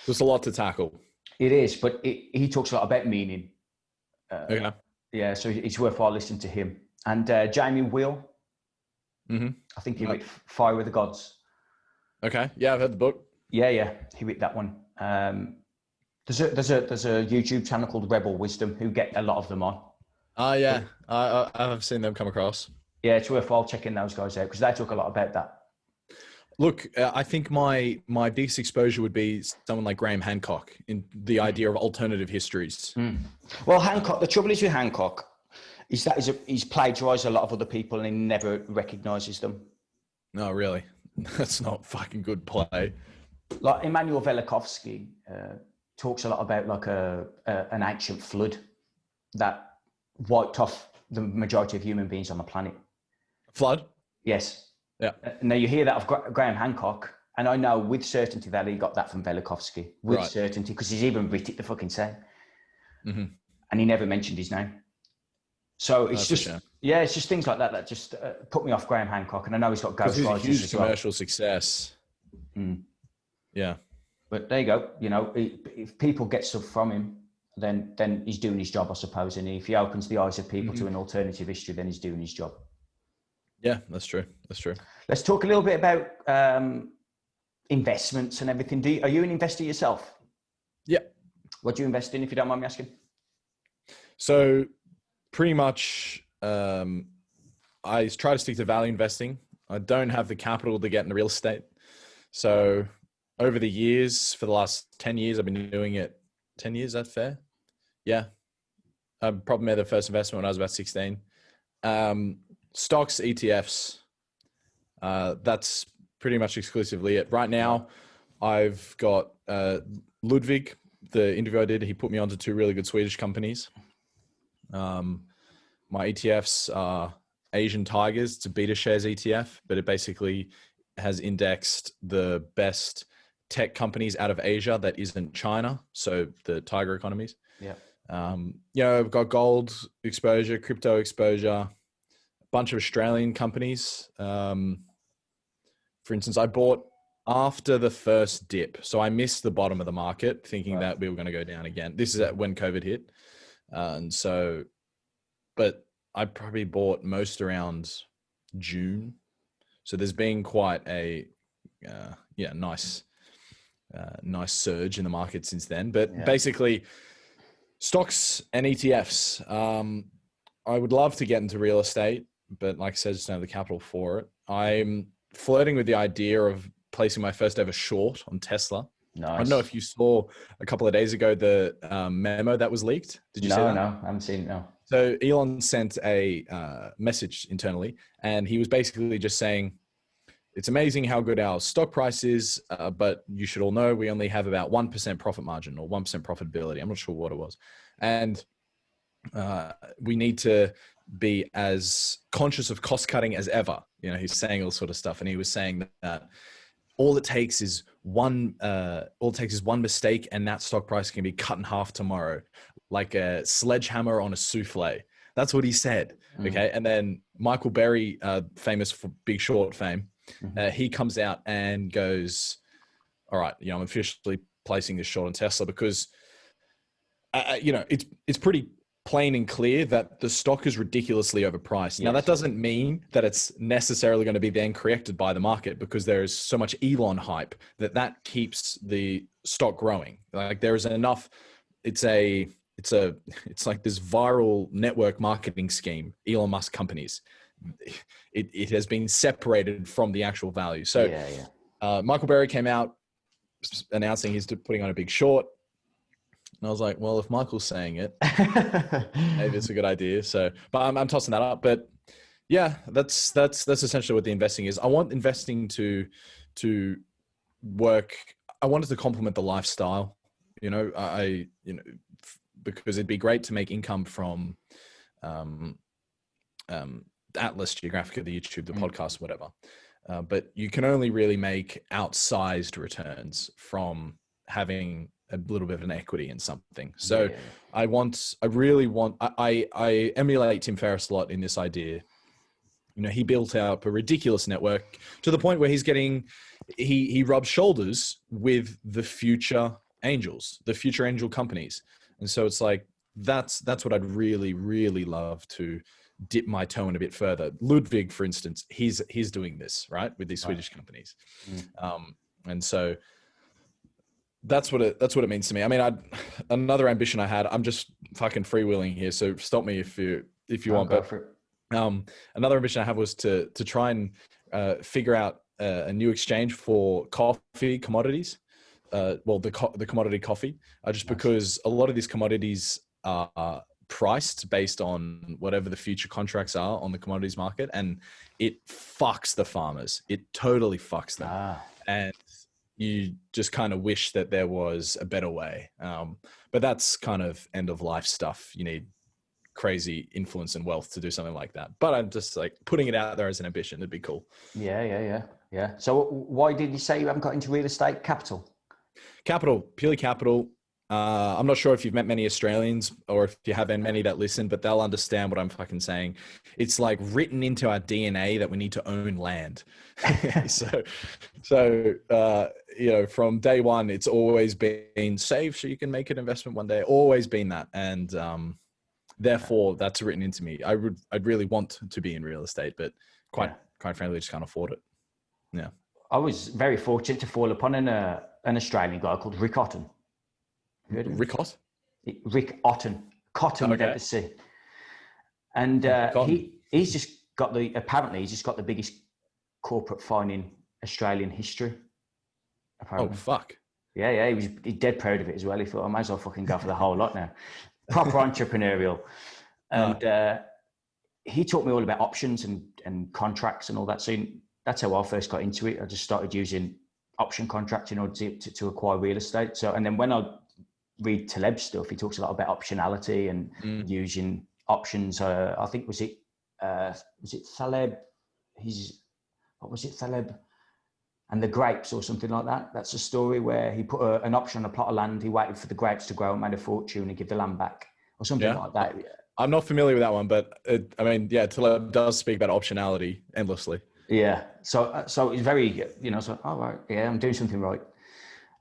There's a lot to tackle. It is, but he talks a lot about meaning. Okay. Yeah, so it's worthwhile listening to him. And Jamie Wheel, I think he wrote Fire with the Gods. Okay, yeah, I've heard the book. Yeah, he wrote that one. There's a YouTube channel called Rebel Wisdom who get a lot of them on. Yeah, I've seen them come across. Yeah, it's worthwhile checking those guys out because they talk a lot about that. Look, I think my biggest exposure would be someone like Graham Hancock in the idea of alternative histories. Well, Hancock, the trouble is with Hancock is that he's plagiarized a lot of other people and he never recognizes them. No, really? That's not fucking good play. Like Immanuel Velikovsky talks a lot about like an ancient flood that wiped off the majority of human beings on the planet. Flood? Yes. Yeah. Now you hear that of Graham Hancock, and I know with certainty that he got that from Velikovsky, with certainty, because he's even written it the fucking same. And he never mentioned his name. So it's just, it's just things like that that just put me off Graham Hancock. And I know he's got ghostwriters as well. He's a huge commercial success. Yeah. But there you go. You know, if people get stuff from him, then he's doing his job, I suppose. And if he opens the eyes of people to an alternative history, then he's doing his job. Yeah, that's true. That's true. Let's talk a little bit about investments and everything. Are you an investor yourself? Yeah. What do you invest in, if you don't mind me asking? So pretty much I try to stick to value investing. I don't have the capital to get into real estate. So over the years, for the last 10 years, I've been doing it. 10 years, is that fair? Yeah. I probably made the first investment when I was about 16. Stocks, ETFs, that's pretty much exclusively it. Right now, I've got Ludwig, the interview I did, he put me onto 2 really good Swedish companies. My ETFs are Asian Tigers. It's a beta shares ETF, but it basically has indexed the best tech companies out of Asia that isn't China, so the tiger economies. Yeah. I've got gold exposure, crypto exposure, bunch of Australian companies. For instance, I bought after the first dip. So I missed the bottom of the market thinking that we were going to go down again. This is when COVID hit. But I probably bought most around June. So there's been quite a, nice surge in the market since then. But basically stocks and ETFs, I would love to get into real estate, but like I said, just don't have the capital for it. I'm flirting with the idea of placing my first ever short on Tesla. Nice. I don't know if you saw a couple of days ago the memo that was leaked. Did you see that? No, I haven't seen it, no. So Elon sent a message internally, and he was basically just saying, it's amazing how good our stock price is, but you should all know we only have about 1% profit margin or 1% profitability. I'm not sure what it was. And we need to be as conscious of cost cutting as ever. You know, he's saying all sort of stuff. And he was saying that all it takes is one mistake and that stock price can be cut in half tomorrow, like a sledgehammer on a souffle. That's what he said. Okay. And then Michael Berry, famous for Big Short fame, he comes out and goes, all right, I'm officially placing this short on Tesla because, it's pretty plain and clear that the stock is ridiculously overpriced. Now, that doesn't mean that it's necessarily going to be then corrected by the market, because there is so much Elon hype that keeps the stock growing. Like, there is enough. It's like this viral network marketing scheme, Elon Musk companies. It has been separated from the actual value. So Michael Berry came out announcing he's putting on a big short. And I was like, well, if Michael's saying it, maybe it's a good idea. So, but I'm tossing that up. But yeah, that's essentially what the investing is. I want investing to work. I want it to complement the lifestyle. Because it'd be great to make income from Atlas Geographica, the YouTube, the podcast, whatever. But you can only really make outsized returns from having a little bit of an equity in something. So I emulate Tim Ferris a lot in this idea. He built out a ridiculous network to the point where he rubs shoulders with the future angels, the future angel companies. And so it's like, that's what I'd really, really love to dip my toe in a bit further. Ludwig, for instance, he's doing this, right, with these Swedish companies. And so that's what it means to me. I mean, another ambition I had, I'm just fucking freewheeling here, so stop me if you want. But another ambition I have was to try and figure out a new exchange for coffee commodities. The commodity coffee, because a lot of these commodities are priced based on whatever the future contracts are on the commodities market, and it fucks the farmers. It totally fucks them. And you just kind of wish that there was a better way. But that's kind of end of life stuff. You need crazy influence and wealth to do something like that. But I'm just like putting it out there as an ambition. It'd be cool. Yeah. So why did you say you haven't got into real estate? Capital, purely capital. I'm not sure if you've met many Australians or if you have many that listen, but they'll understand what I'm fucking saying. It's like written into our DNA that we need to own land. From day one, it's always been save so you can make an investment one day. Always been that, and therefore that's written into me. I'd really want to be in real estate, but quite frankly, just can't afford it. Yeah, I was very fortunate to fall upon an Australian guy called Rick Otten. Rick Ott? Rick Otten. Cotton with the C. And he's just got the biggest corporate fine in Australian history. Apparently. Oh, fuck. Yeah. He's dead proud of it as well. He thought, I might as well fucking go for the whole lot now. Proper entrepreneurial. And he taught me all about options and contracts and all that. So that's how I first got into it. I just started using option contracts in order to acquire real estate. So, and then when I read Taleb stuff, he talks a lot about optionality and using options. I think was it Taleb? What was it, Taleb and the grapes or something like that? That's a story where he put an option on a plot of land. He waited for the grapes to grow and made a fortune and give the land back or something like that. I'm not familiar with that one, but Taleb does speak about optionality endlessly. Yeah. So it's very, so, all right, yeah, I'm doing something right.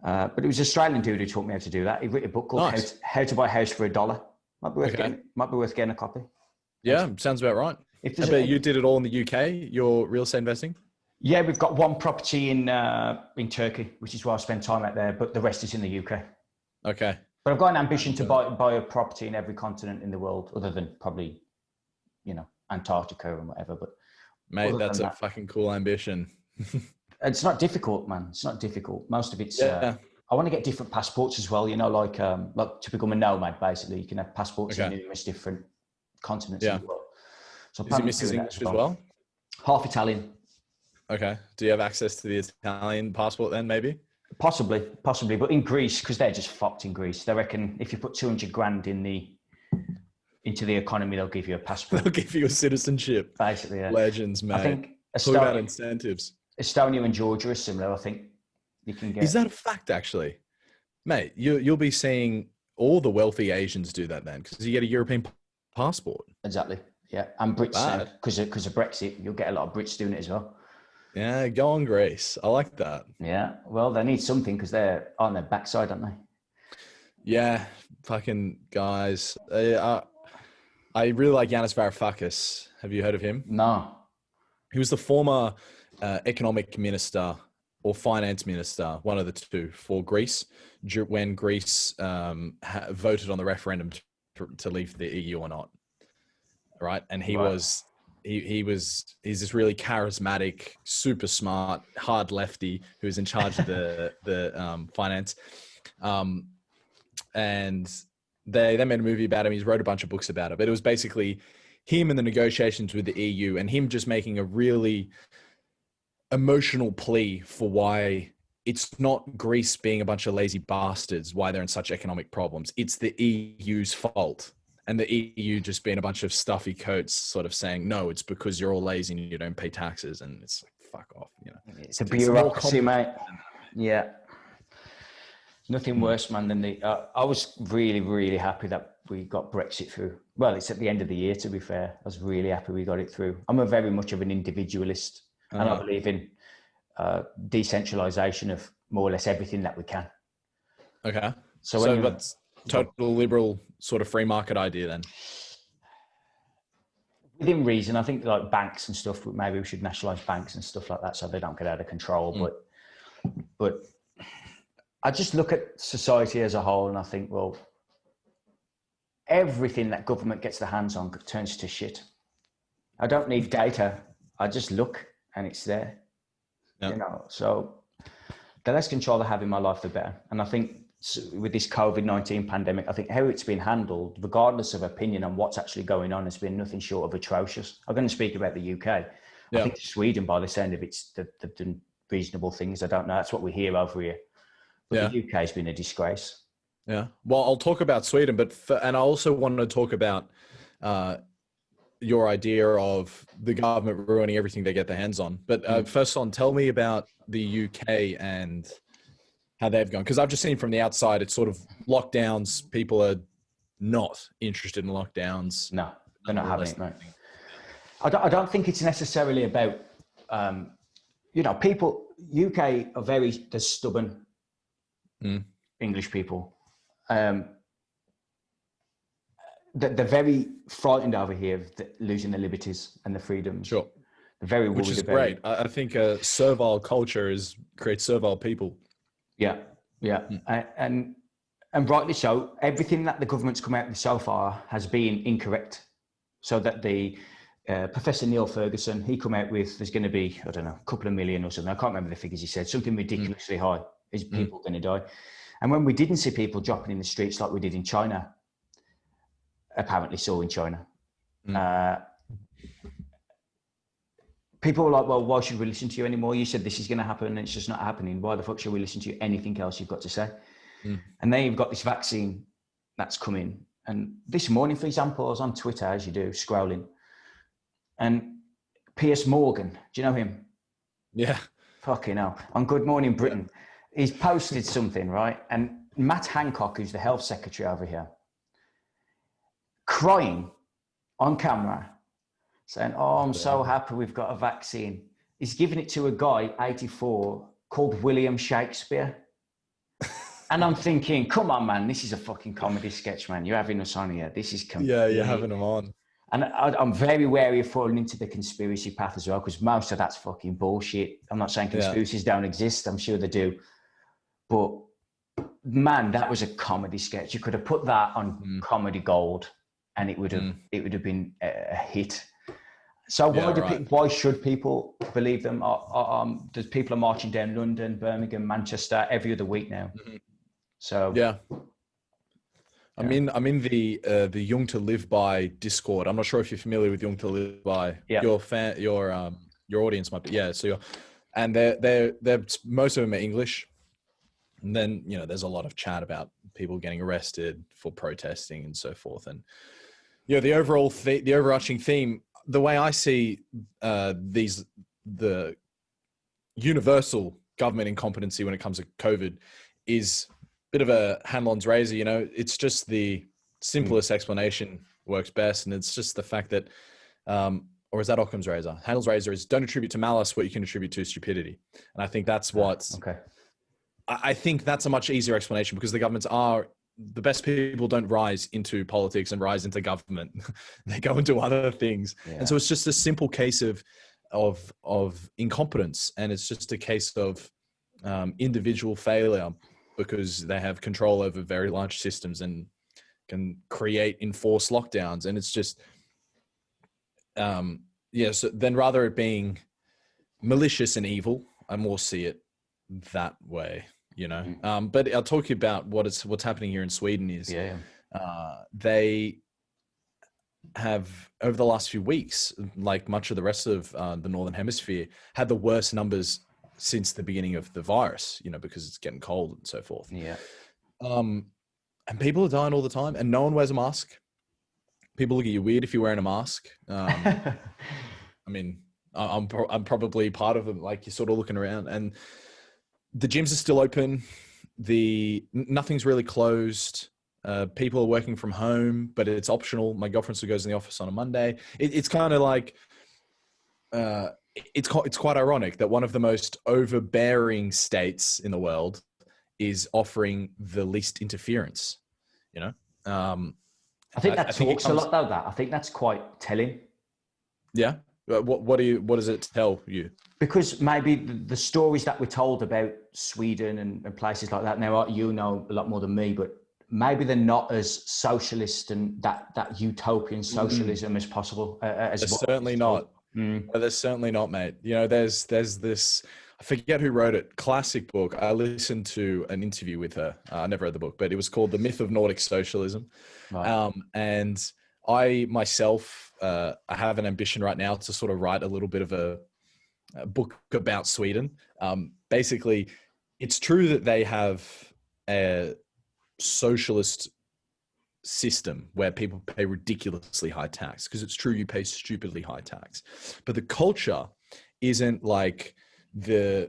But it was an Australian dude who taught me how to do that. He wrote a book called How to Buy a House for $1. Might be worth getting a copy. Yeah, sounds about right. I bet you did it all in the UK, your real estate investing? Yeah, we've got one property in Turkey, which is why I spend time out there, but the rest is in the UK. Okay. But I've got an ambition to buy a property in every continent in the world, other than probably, Antarctica and whatever. But mate, that's a fucking cool ambition. It's not difficult, man. It's not difficult. Most of it's. I want to get different passports as well. Like to become a nomad. Basically, you can have passports in numerous different continents in the world. So is he Mrs. English as well? Half Italian. Okay. Do you have access to the Italian passport then? Maybe. Possibly, but in Greece, because they're just fucked in Greece. They reckon if you put 200 grand into the economy, they'll give you a passport. They'll give you a citizenship. Basically, yeah. Legends, mate. I think talk about incentives. Estonia and Georgia are similar. I think you can get. Is that a fact, actually, mate? You'll be seeing all the wealthy Asians do that then, because you get a European passport. Exactly. Yeah, and Brits because of Brexit, you'll get a lot of Brits doing it as well. Yeah, go on, Greece. I like that. Yeah, well, they need something because they're on their backside, aren't they? Yeah, fucking guys. I really like Janice Barafakas. Have you heard of him? No. He was the former economic minister or finance minister, one of the two, for Greece when Greece voted on the referendum to leave the EU or not. Right, and he's this really charismatic, super smart, hard lefty who's in charge of the finance, and they made a movie about him. He's wrote a bunch of books about it, but it was basically him and the negotiations with the EU, and him just making a really emotional plea for why it's not Greece being a bunch of lazy bastards, why they're in such economic problems. It's the EU's fault. And the EU just being a bunch of stuffy coats sort of saying, no, it's because you're all lazy and you don't pay taxes. And it's like, fuck off, you know. It's a bureaucracy, mate. Yeah. Nothing worse, man, than I was really, really happy that we got Brexit through. Well, it's at the end of the year, to be fair. I was really happy we got it through. I'm a very much of an individualist. And I believe in decentralization of more or less everything that we can. Okay. So that's total liberal sort of free market idea then? Within reason. I think like banks and stuff, maybe we should nationalize banks and stuff like that so they don't get out of control. But I just look at society as a whole and I think, well, everything that government gets their hands on turns to shit. I don't need data. I just look and it's there. Yep. You know, so the less control I have in my life, the better. And I think with this COVID-19 pandemic, I think how it's been handled, regardless of opinion on what's actually going on, has been nothing short of atrocious. I'm going to speak about the UK. I think Sweden, by the sound of it, they've done reasonable things. I don't know. That's what we hear over here. But the UK has been a disgrace. Yeah. Well, I'll talk about Sweden, and I also want to talk about your idea of the government ruining everything they get their hands on. But first on, tell me about the UK and how they've gone. Because I've just seen from the outside, it's sort of lockdowns. People are not interested in lockdowns. No, they're not having it, mate. I don't think it's necessarily about, people, UK are very stubborn English people. They're very frightened over here of losing their liberties and their freedoms. Sure. They're very worried about it. Which is great. I think a servile culture creates servile people. Yeah. And rightly so. Everything that the government's come out with so far has been incorrect. So that the Professor Neil Ferguson, he come out with, there's going to be, I don't know, a couple of million or something. I can't remember the figures he said, something ridiculously high. Is people going to die? And when we didn't see people dropping in the streets like we did in China, apparently saw in China, people were like, well, why should we listen to you anymore? You said this is going to happen and it's just not happening. Why the fuck should we listen to you? Anything else you've got to say? And then you've got this vaccine that's coming. And this morning, for example, I was on Twitter, as you do, scrolling. And Piers Morgan, do you know him? Yeah. Fucking hell. On Good Morning Britain, he's posted something, right? And Matt Hancock, who's the health secretary over here, crying on camera, saying, oh, I'm so happy we've got a vaccine. He's giving it to a guy, 84, called William Shakespeare. And I'm thinking, come on, man, this is a fucking comedy sketch, man. You're having us on here. This is Yeah, you're having them on. And I'm very wary of falling into the conspiracy path as well, because most of that's fucking bullshit. I'm not saying conspiracies don't exist. I'm sure they do. But, man, that was a comedy sketch. You could have put that on Comedy Gold and it would have been a hit. So why should people believe them? There's people are marching down London, Birmingham, Manchester every other week now. So I'm in the Young to Live By Discord. I'm not sure if you're familiar with Young to Live By. Your audience might be. So they're most of them are English. And then there's a lot of chat about people getting arrested for protesting and so forth. And the overarching theme, the way I see the universal government incompetency when it comes to COVID is a bit of a Hanlon's razor. It's just the simplest explanation works best, and it's just the fact that, or is that Occam's razor? Hanlon's razor is don't attribute to malice what you can attribute to stupidity, and I think that's what's. Okay. I think that's a much easier explanation because the governments are the best people don't rise into politics and rise into government. They go into other things. Yeah. And so it's just a simple case of incompetence. And it's just a case of individual failure because they have control over very large systems and can create enforced lockdowns. And it's just, so then rather it being malicious and evil, I more see it that way. But I'll talk to you about what's happening here in Sweden is they have, over the last few weeks, like much of the rest of the Northern Hemisphere, had the worst numbers since the beginning of the virus, because it's getting cold and so forth. Yeah. And people are dying all the time and no one wears a mask. People look at you weird if you're wearing a mask. I mean, I'm probably part of them. Like, you're sort of looking around and the gyms are still open. Nothing's really closed. People are working from home, but it's optional. My girlfriend still goes in the office on a Monday. It's kind of like, it's quite ironic that one of the most overbearing states in the world is offering the least interference, I think that talks a lot about that. I think that's quite telling. Yeah. What does it tell you? Because maybe the stories that we're told about Sweden and places like that, now you know a lot more than me, but maybe they're not as socialist and that utopian socialism as possible. They're certainly not. They're certainly not, mate. There's this, I forget who wrote it, classic book. I listened to an interview with her. I never read the book, but it was called The Myth of Nordic Socialism. Right. And I myself, I have an ambition right now to sort of write a little bit of a book about Sweden. Basically, it's true that they have a socialist system where people pay ridiculously high tax, because it's true you pay stupidly high tax. But the culture isn't like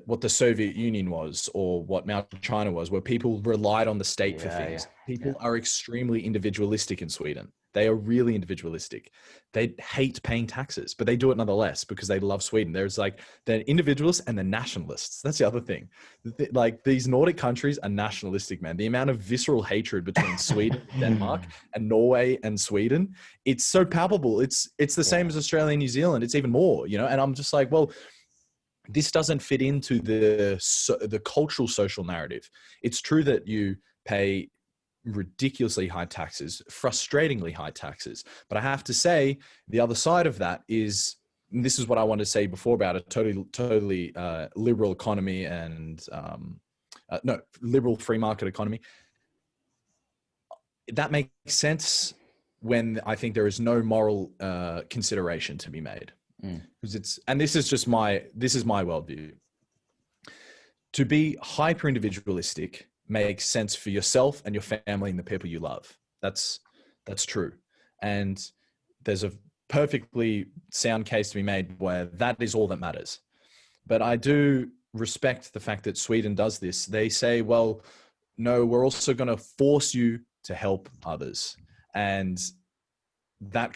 what the Soviet Union was or what Mao China was, where people relied on the state for things. People are extremely individualistic in Sweden. They are really individualistic. They hate paying taxes, but they do it nonetheless because they love Sweden. There's like the individualists and the nationalists. That's the other thing. Like, these Nordic countries are nationalistic, man. The amount of visceral hatred between Sweden, Denmark, and Norway and Sweden, it's so palpable. It's the same as Australia and New Zealand. It's even more, and I'm just like, well, this doesn't fit into the cultural social narrative. It's true that you pay ridiculously high taxes, frustratingly high taxes. But I have to say, the other side of that is, and this is what I wanted to say before about a totally liberal economy and liberal free market economy. That makes sense when I think there is no moral consideration to be made. Because this is my worldview. To be hyper individualistic makes sense for yourself and your family and the people you love. That's true. And there's a perfectly sound case to be made where that is all that matters. But I do respect the fact that Sweden does this. They say, well, no, we're also going to force you to help others. And that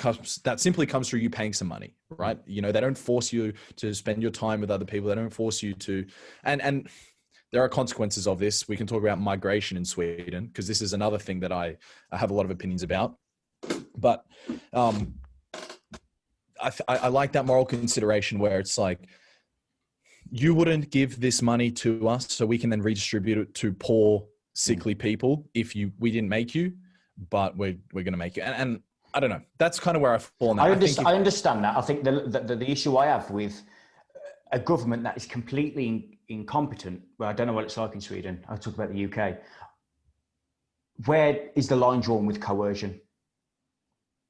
simply comes through you paying some money, right? They don't force you to spend your time with other people. They don't force you to, and there are consequences of this. We can talk about migration in Sweden, because this is another thing that I have a lot of opinions about. But I like that moral consideration where it's like, you wouldn't give this money to us so we can then redistribute it to poor, sickly people if we didn't make you, but we're going to make you. And I don't know. That's kind of where I fall on that. I understand that. I think the issue I have with a government that is completely incompetent, well, I don't know what it's like in Sweden. I'll talk about the UK. Where is the line drawn with coercion?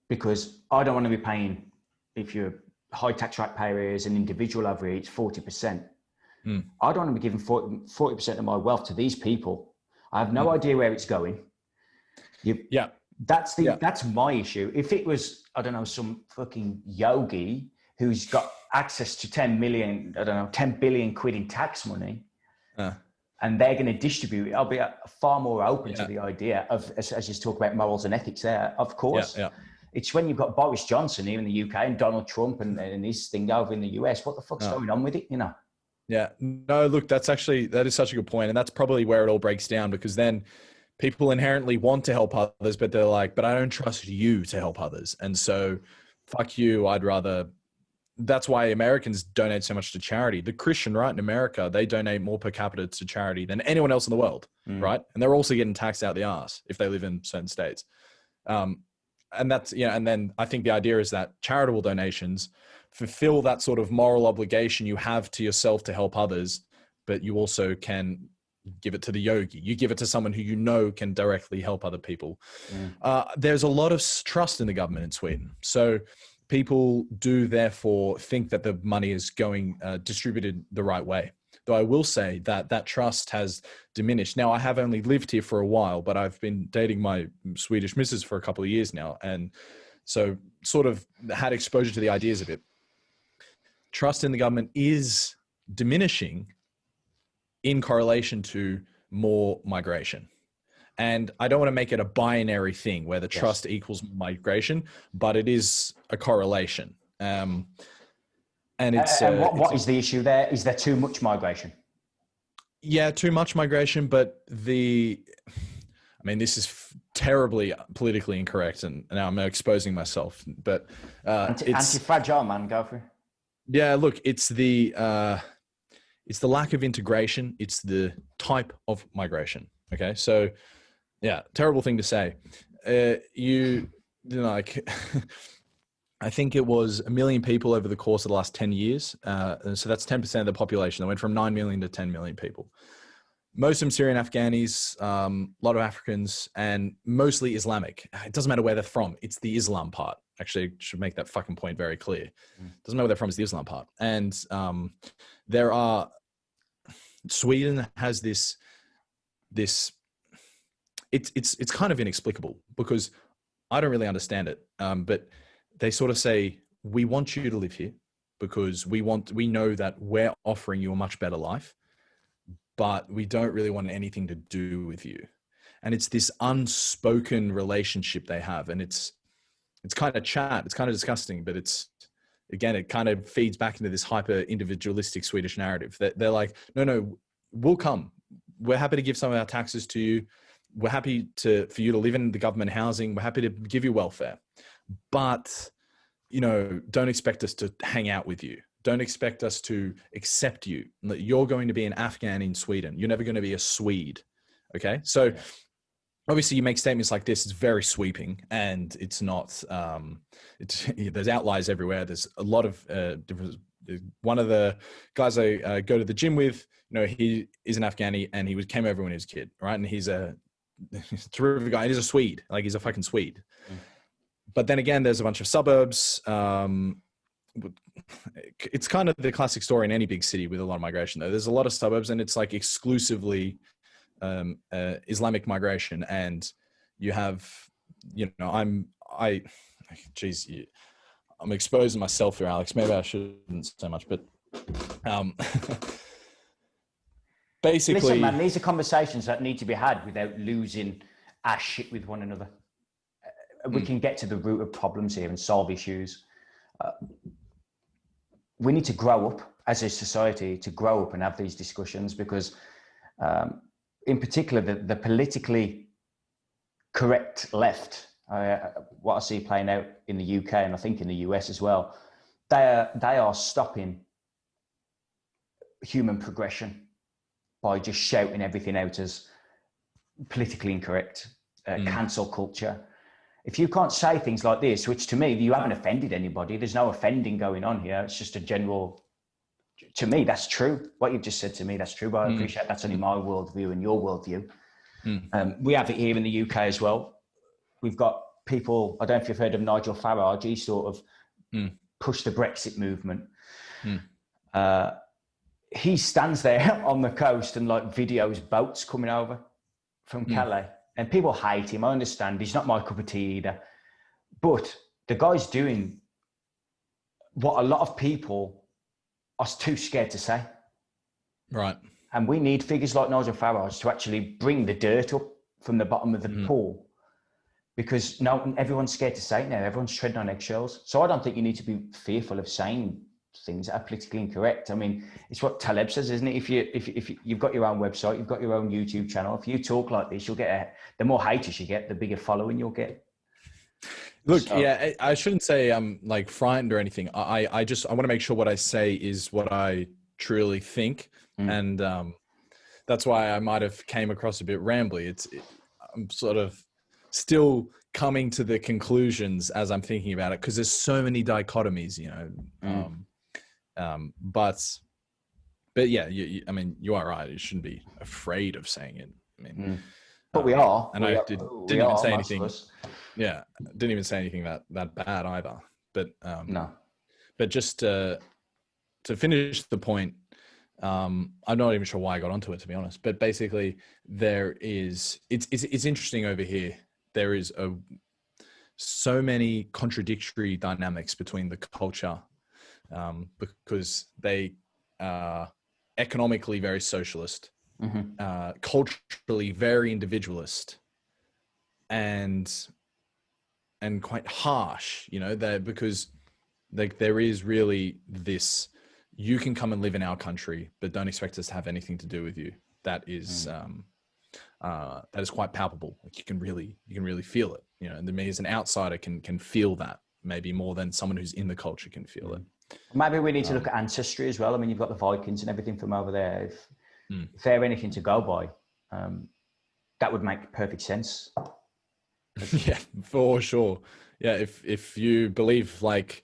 Because I don't want to be paying, if you're high tax rate payer as an individual over here, it's 40%. I don't want to be giving 40% of my wealth to these people. I have no idea where it's going. That's my issue. If it was, I don't know, some fucking yogi who's got access to 10 billion quid in tax money, and they're going to distribute it, I'll be far more open to the idea of, as you talk about morals and ethics there, of course. It's when you've got Boris Johnson here in the UK and Donald Trump and his thing over in the US, what the fuck's going on with it, Yeah, no, look, that is such a good point. And that's probably where it all breaks down, because then people inherently want to help others, but they're like, but I don't trust you to help others. And so fuck you. That's why Americans donate so much to charity. The Christian right in America, they donate more per capita to charity than anyone else in the world, right? And they're also getting taxed out the ass if they live in certain states. And that's, and then I think the idea is that charitable donations fulfill that sort of moral obligation you have to yourself to help others, but you also can give it to the yogi. You give it to someone who you know can directly help other people. There's a lot of trust in the government in Sweden. So people do therefore think that the money is going distributed the right way. Though I will say that that trust has diminished. Now, I have only lived here for a while, but I've been dating my Swedish missus for a couple of years now. And so sort of had exposure to the ideas of it. Trust in the government is diminishing in correlation to more migration. And I don't want to make it a binary thing where the trust equals migration, but it is a correlation. And it's what is the issue there? Is there too much migration? Yeah, too much migration, but this is terribly politically incorrect, and now I'm exposing myself. But anti-fragile, man, go for it. Yeah, look, it's the lack of integration. It's the type of migration. Okay, so yeah, terrible thing to say. I think it was 1 million people over the course of the last 10 years. And so that's 10% of the population. They went from 9 million to 10 million people. Most of them Syrian Afghanis, a lot of Africans, and mostly Islamic. It doesn't matter where they're from. It's the Islam part. Actually, I should make that fucking point very clear. Doesn't matter where they're from. It's the Islam part. And Sweden has this it's kind of inexplicable because I don't really understand it. But they sort of say, we want you to live here because we know that we're offering you a much better life, but we don't really want anything to do with you. And it's this unspoken relationship they have. And it's kind of chat. It's kind of disgusting, but it kind of feeds back into this hyper individualistic Swedish narrative that they're like, no, we'll come. We're happy to give some of our taxes to you. We're happy for you to live in the government housing. We're happy to give you welfare. But, don't expect us to hang out with you. Don't expect us to accept you. You're going to be an Afghan in Sweden. You're never going to be a Swede. Okay. So obviously you make statements like this. It's very sweeping and it's not, there's outliers everywhere. There's a lot of different. One of the guys I go to the gym with, he is an Afghani and he came over when he was a kid. Right. And he's a terrific guy. He's a Swede. Like he's a fucking Swede. But then again, there's a bunch of suburbs. It's kind of the classic story in any big city with a lot of migration, though. There's a lot of suburbs and it's like exclusively Islamic migration. And you have, I'm exposing myself here, Alex. Maybe I shouldn't so much, but basically. Listen, man, these are conversations that need to be had without losing our shit with one another. We can get to the root of problems here and solve issues. We need to grow up as a society, to grow up and have these discussions because in particular, the politically correct left, what I see playing out in the UK and I think in the US as well, they are stopping human progression by just shouting everything out as politically incorrect, cancel culture. If you can't say things like this, which to me, you haven't offended anybody, there's no offending going on here. It's just a general, to me, that's true. What you've just said to me, that's true, but I appreciate that's only my worldview and your worldview. We have it here in the UK as well. We've got people, I don't know if you've heard of Nigel Farage, he sort of pushed the Brexit movement. He stands there on the coast and like videos boats coming over from Calais. And people hate him. I understand. He's not my cup of tea either. But the guy's doing what a lot of people are too scared to say. Right. And we need figures like Nigel Farage to actually bring the dirt up from the bottom of the pool. Because everyone's scared to say it now. Everyone's treading on eggshells. So I don't think you need to be fearful of saying things that are politically incorrect. I mean, it's what Taleb says, isn't it? If you've got your own website, you've got your own YouTube channel, if you talk like this, you'll get the more haters you get, the bigger following you'll get. Look, yeah, I shouldn't say I'm like frightened or anything. I want to make sure what I say is what I truly think. And that's why I might have came across a bit rambly. I'm sort of still coming to the conclusions as I'm thinking about it, because there's so many dichotomies, you know. But yeah, I mean, you are right. You shouldn't be afraid of saying it. I mean, but we are. And didn't even say anything. Yeah, didn't even say anything that bad either. But no. But just to finish the point, I'm not even sure why I got onto it, to be honest. But basically, it's interesting over here. There is so many contradictory dynamics between the culture, because they are economically very socialist, culturally very individualist, and quite harsh, you know, because like there is really this, you can come and live in our country, but don't expect us to have anything to do with you. That is quite palpable. Like you can really feel it, you know, and me as an outsider can feel that maybe more than someone who's in the culture can feel it. Maybe we need to look at ancestry as well. I mean, you've got the Vikings and everything from over there. If they're anything to go by, that would make perfect sense. Yeah, for sure. Yeah, if you believe like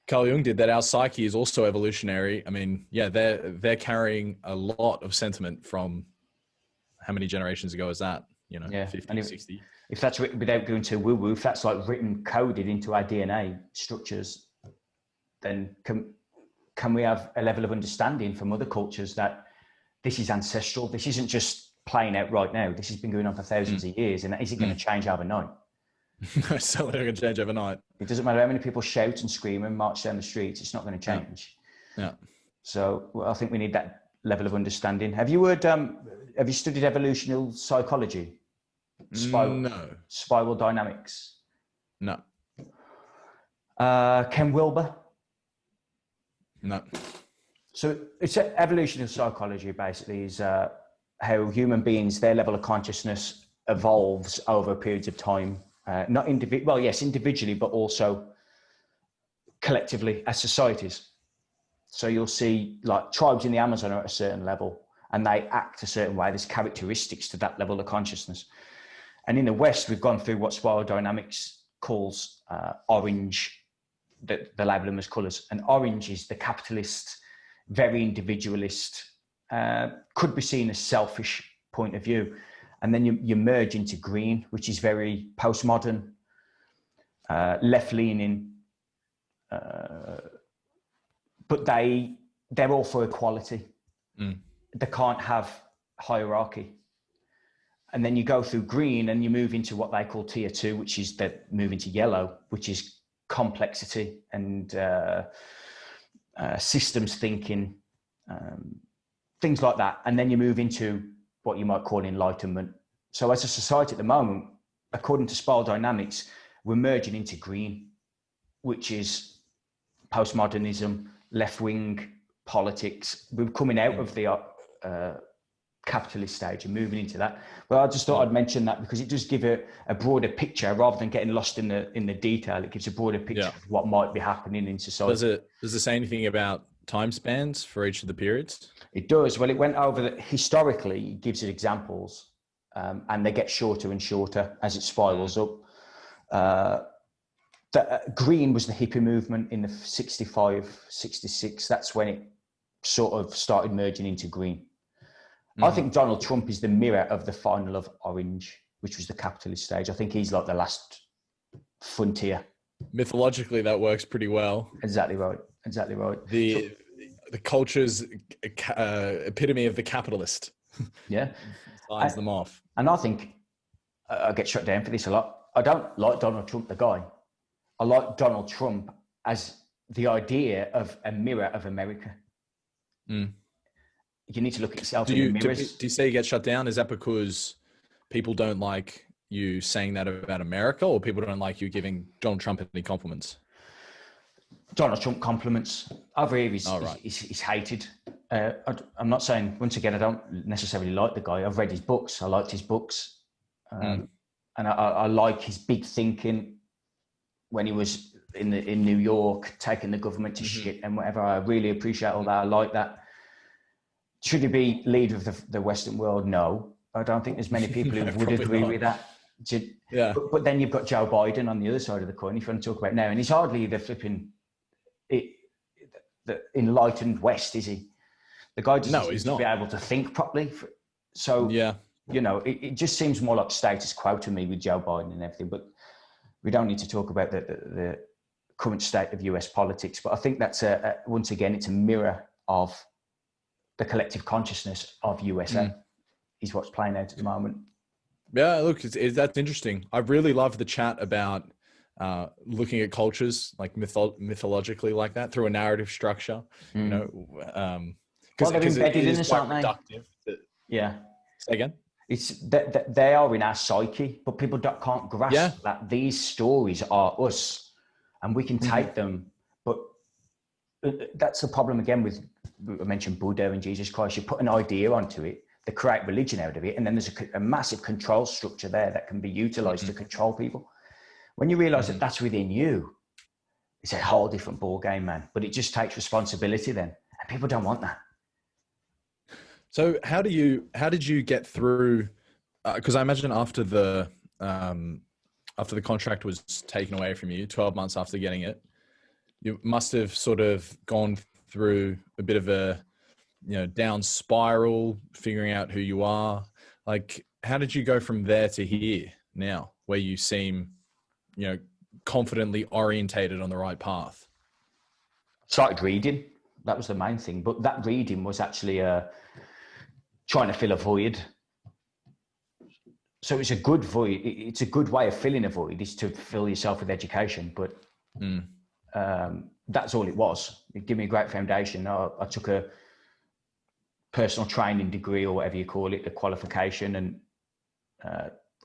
Carl Jung did, that our psyche is also evolutionary. I mean, yeah, they're carrying a lot of sentiment from how many generations ago is that? You know, yeah. 50, 60. If that's written, without going to woo-woo, if that's like written, coded into our DNA structures, then can we have a level of understanding from other cultures that this is ancestral? This isn't just playing out right now. This has been going on for thousands of years, and is it going to change overnight? No, it's certainly not going to change overnight. It doesn't matter how many people shout and scream and march down the streets. It's not going to change. Yeah. So I think we need that level of understanding. Have you studied evolutionary psychology? No. Spiral dynamics? No. Ken Wilber? No. So it's evolutionary psychology basically is how human beings, their level of consciousness evolves over periods of time. Not individually, but also collectively as societies. So you'll see like tribes in the Amazon are at a certain level and they act a certain way. There's characteristics to that level of consciousness. And in the West, we've gone through what spiral dynamics calls orange, they label them as colours. And orange is the capitalist, very individualist, could be seen as selfish point of view. And then you merge into green, which is very postmodern, left-leaning, but they're all for equality. They can't have hierarchy. And then you go through green and you move into what they call tier 2, which is that move into yellow, which is complexity and systems thinking, things like that. And then you move into what you might call enlightenment. So as a society at the moment, according to spiral dynamics, we're merging into green, which is postmodernism, left-wing politics. We're coming out of the capitalist stage and moving into that. But I just thought I'd mention that because it does give a broader picture rather than getting lost in the detail. It gives a broader picture of what might be happening in society. Does it say anything about time spans for each of the periods? It does. Well, it went over that historically, it gives it examples, and they get shorter and shorter as it spirals up. Green was the hippie movement in the 65, 66. That's when it sort of started merging into green. I think Donald Trump is the mirror of the final of orange, which was the capitalist stage. I think he's like the last frontier. Mythologically, that works pretty well. Exactly right. Exactly right. The culture's epitome of the capitalist. Yeah. Signs them off. And I think I get shut down for this a lot. I don't like Donald Trump, the guy. I like Donald Trump as the idea of a mirror of America. You need to look at yourself in the mirrors. Do you say you get shut down? Is that because people don't like you saying that about America, or people don't like you giving Donald Trump any compliments? Donald Trump compliments. Over here, Right. he's hated. I'm not saying, once again, I don't necessarily like the guy. I've read his books. I liked his books. And I like his big thinking when he was in New York, taking the government to shit and whatever. I really appreciate all that. I like that. Should he be leader of the Western world? No. I don't think there's many people who would agree with that. Yeah. But then you've got Joe Biden on the other side of the coin, if you want to talk about now. And he's hardly the flipping the enlightened West, is he? The guy doesn't seem to be able to think properly. So, it just seems more like status quo to me with Joe Biden and everything. But we don't need to talk about the current state of US politics. But I think that's, once again, it's a mirror of the collective consciousness of USA, is what's playing out at the moment. Yeah, look, that's interesting. I really love the chat about looking at cultures like mythologically like that through a narrative structure, because they're embedded in us, aren't they? Yeah. Say again? It's that they are in our psyche, but people can't grasp that these stories are us, and we can take them. But that's the problem again with, I mentioned Buddha and Jesus Christ. You put an idea onto it, they create religion out of it, and then there's a massive control structure there that can be utilized to control people. When you realize that that's within you, it's a whole different ball game, man. But it just takes responsibility then, and people don't want that. So how did you get through? Because I imagine after the contract was taken away from you, 12 months after getting it, you must have sort of gone through a bit of a down spiral, figuring out who you are. Like, how did you go from there to here now, where you seem confidently orientated on the right path? Started reading. That was the main thing. But that reading was actually trying to fill a void. So it's a good void. It's a good way of filling a void, is to fill yourself with education. But that's all it was. It gave me a great foundation. I took a personal training degree, or whatever you call it, a qualification. And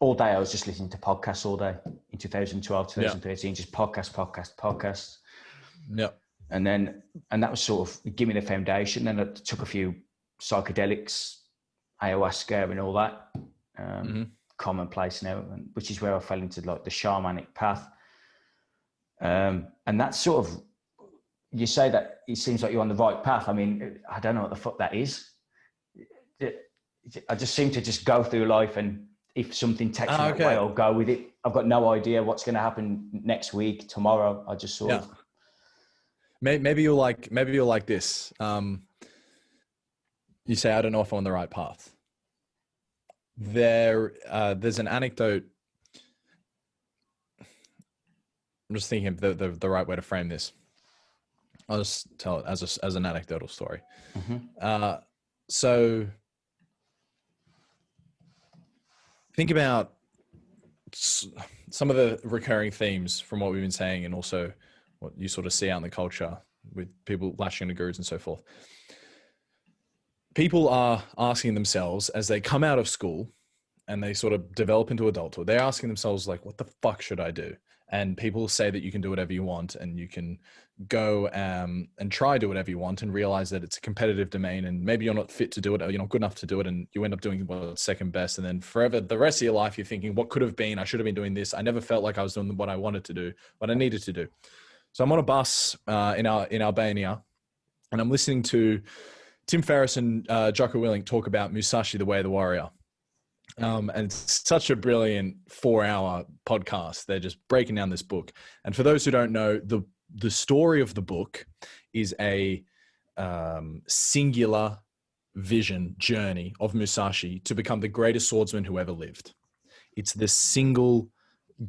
all day I was just listening to podcasts all day in 2012, 2013, just podcasts. Yeah. And that was sort of give me the foundation. Then I took a few psychedelics, ayahuasca and all that, commonplace now, which is where I fell into like the shamanic path. And that's sort of, you say that it seems like you're on the right path. I mean, I don't know what the fuck that is. I just seem to just go through life, and if something takes me that way, I'll go with it. I've got no idea what's going to happen next week, tomorrow. I just sort of. Maybe you're like this. You say, I don't know if I'm on the right path. There's an anecdote. I'm just thinking of the right way to frame this. I'll just tell it as an anecdotal story. So think about some of the recurring themes from what we've been saying, and also what you sort of see out in the culture with people lashing into gurus and so forth. People are asking themselves, as they come out of school and they sort of develop into adulthood, they're asking themselves, like, what the fuck should I do? And people say that you can do whatever you want, and you can go and try do whatever you want, and realize that it's a competitive domain, and maybe you're not fit to do it, or you're not good enough to do it, and you end up doing what's second best. And then forever, the rest of your life, you're thinking, what could have been? I should have been doing this. I never felt like I was doing what I wanted to do, what I needed to do. So I'm on a bus in Albania, and I'm listening to Tim Ferris and Jocko Willink talk about Musashi, the Way of the Warrior. And it's such a brilliant 4-hour podcast. They're just breaking down this book. And for those who don't know, the story of the book is a singular vision journey of Musashi to become the greatest swordsman who ever lived. It's the single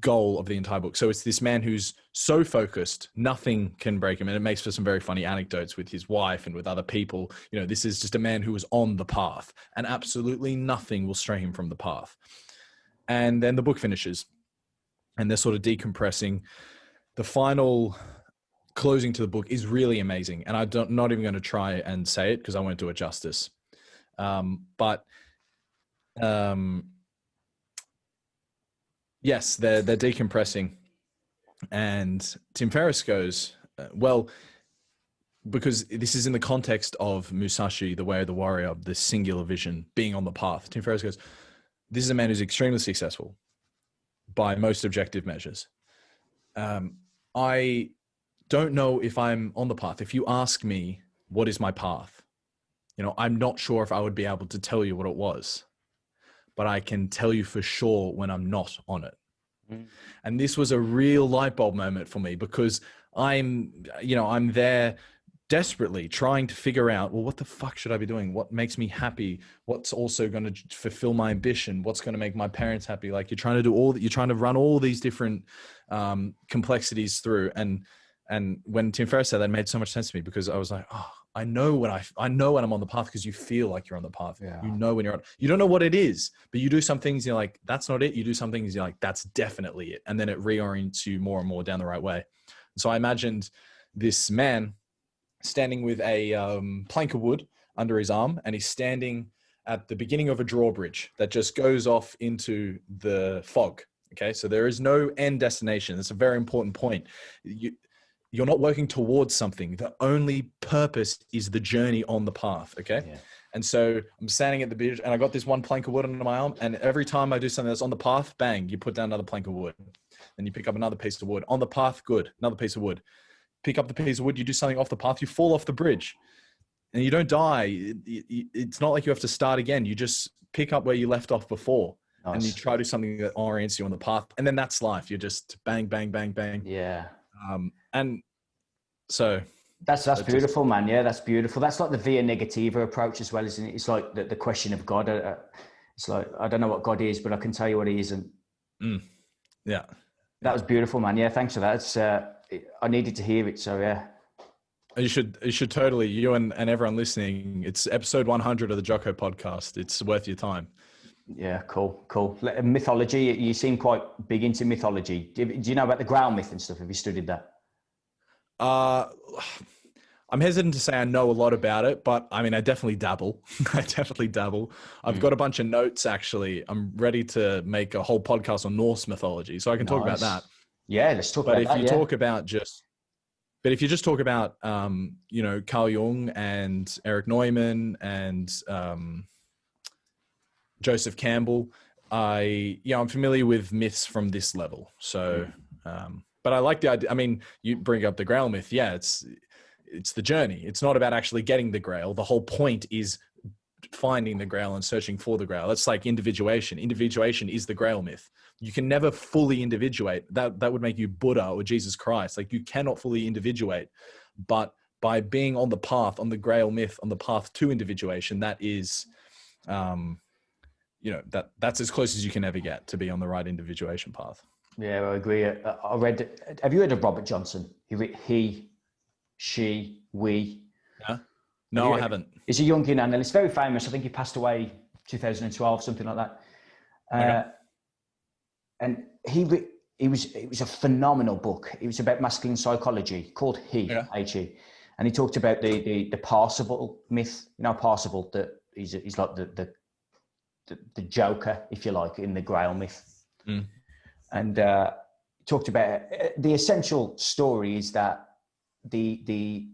goal of the entire book. So it's this man who's so focused, nothing can break him. And it makes for some very funny anecdotes with his wife and with other people. This is just a man who was on the path, and absolutely nothing will stray him from the path. And then the book finishes, and they're sort of decompressing. The final closing to the book is really amazing. And I'm not even going to try and say it because I won't do it justice. Yes, they're decompressing, and Tim Ferriss goes, Well, because this is in the context of Musashi, the way of the warrior, the singular vision, being on the path. Tim Ferriss goes, this is a man who's extremely successful by most objective measures. I don't know if I'm on the path. If you ask me, what is my path? I'm not sure if I would be able to tell you what it was, but I can tell you for sure when I'm not on it. And this was a real light bulb moment for me, because I'm there desperately trying to figure out, well, what the fuck should I be doing? What makes me happy? What's also going to fulfill my ambition? What's going to make my parents happy? Like, you're trying to do you're trying to run all these different complexities through. And when Tim Ferriss said that, it made so much sense to me, because I was like, oh, I know when I'm on the path, because you feel like you're on the path. Yeah. You know when you're on. You don't know what it is, but you do some things, you're like, that's not it. You do some things, you're like, that's definitely it. And then it reorients you more and more down the right way. So I imagined this man standing with a plank of wood under his arm, and he's standing at the beginning of a drawbridge that just goes off into the fog. Okay, so there is no end destination. That's a very important point. You're not working towards something. The only purpose is the journey on the path. Okay. Yeah. And so I'm standing at the bridge, and I got this one plank of wood under my arm. And every time I do something that's on the path, bang, you put down another plank of wood. Then you pick up another piece of wood. On the path, good. Another piece of wood. Pick up the piece of wood. You do something off the path. You fall off the bridge, and you don't die. It's not like you have to start again. You just pick up where you left off before. Nice. And you try to do something that orients you on the path. And then that's life. You're just bang, bang, bang, bang. Yeah. And so that's beautiful, man. Yeah, that's beautiful. That's like the via negativa approach as well, isn't it? It's like the question of God. It's like, I don't know what God is, but I can tell you what he isn't. Yeah. That was beautiful, man. Yeah, thanks for that. It's I needed to hear it, so yeah. You should totally, you and everyone listening, it's episode 100 of the Jocko podcast. It's worth your time. Yeah, cool. Mythology, you seem quite big into mythology. Do you know about the Grail myth and stuff? Have you studied that? I'm hesitant to say I know a lot about it, but I mean, I definitely dabble. I've got a bunch of notes, actually. I'm ready to make a whole podcast on Norse mythology, so I can talk about that. Yeah, let's talk about that. But if you just talk about, Carl Jung and Eric Neumann and Joseph Campbell, I'm familiar with myths from this level. So, but I like the idea. I mean, you bring up the Grail myth. Yeah, it's the journey. It's not about actually getting the Grail. The whole point is finding the Grail and searching for the Grail. It's like individuation. Individuation is the Grail myth. You can never fully individuate. That would make you Buddha or Jesus Christ. Like, you cannot fully individuate. But by being on the path, on the Grail myth, on the path to individuation, that is, that's as close as you can ever get to be on the right individuation path. Yeah, I agree. I read. Have you heard of Robert Johnson? He, she, we. Yeah. No, I haven't. He's a Jungian analyst, very famous. I think he passed away 2012, something like that. Okay. And it was a phenomenal book. It was about masculine psychology, called He, H-E. And he talked about the Parsifal myth. You know, Parsifal, that he's like the Joker, if you like, in the Grail myth. And talked about the essential story is that the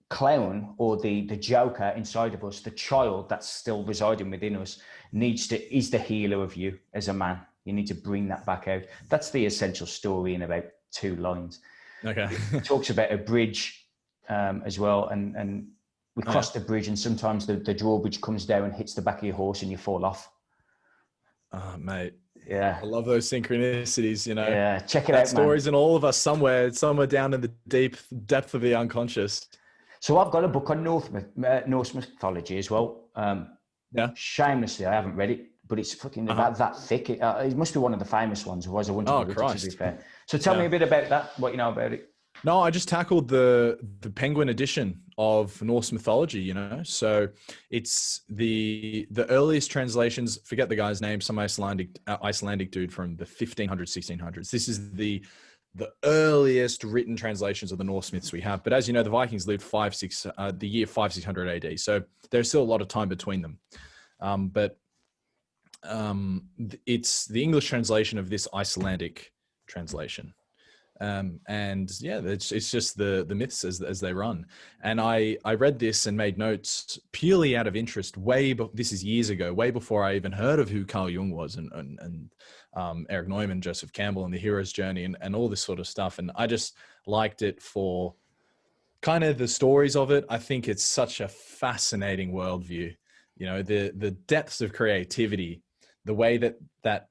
clown or the Joker inside of us, the child that's still residing within us, is the healer of you as a man. You need to bring that back out. That's the essential story in about 2 lines. Okay. It talks about a bridge as well, and we cross the bridge, and sometimes the drawbridge comes down and hits the back of your horse and you fall off. Oh, mate. Yeah. I love those synchronicities, Yeah, check it out, man. Stories in all of us somewhere down in the deep depth of the unconscious. So I've got a book on Norse mythology as well. Shamelessly, I haven't read it, but it's fucking about that thick. It must be one of the famous ones, otherwise I wouldn't have read it, to be fair. So tell me a bit about that, what you know about it. No, I just tackled the Penguin edition of Norse mythology, So it's the earliest translations, forget the guy's name, some Icelandic dude from the 1500s, 1600s. This is the earliest written translations of the Norse myths we have. But as you know, the Vikings lived the year 500-600 AD. So there's still a lot of time between them. But it's the English translation of this Icelandic translation. And yeah, it's just the myths as they run. And I read this and made notes purely out of interest. This is years ago, way before I even heard of who Carl Jung was, and Eric Neumann, Joseph Campbell, and the hero's journey, and all this sort of stuff. And I just liked it for kind of the stories of it. I think it's such a fascinating worldview. You know, the depths of creativity, the way that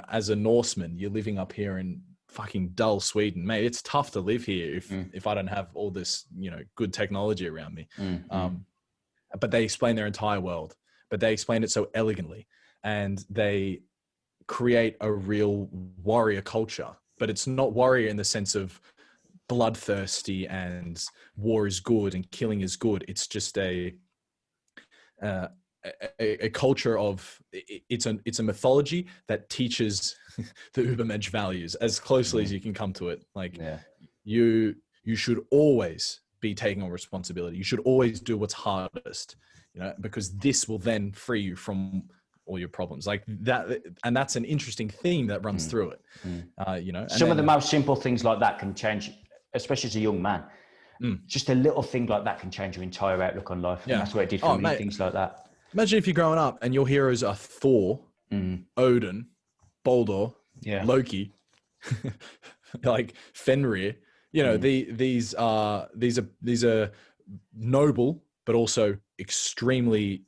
as a Norseman, you're living up here in fucking dull Sweden, mate. It's tough to live here if I don't have all this, good technology around me. But they explain their entire world, but they explain it so elegantly, and they create a real warrior culture. But it's not warrior in the sense of bloodthirsty and war is good and killing is good. It's just a culture of it's a mythology that teaches the Ubermensch values as closely as you can come to it. Like, you should always be taking on responsibility. You should always do what's hardest, because this will then free you from all your problems, like that. And that's an interesting theme that runs through it. Some of the most simple things like that can change, especially as a young man. Just a little thing like that can change your entire outlook on life. And that's what it did for me, mate, things like that. Imagine if you're growing up and your heroes are Thor, Odin, Baldur, Loki, like Fenrir. These are noble, but also extremely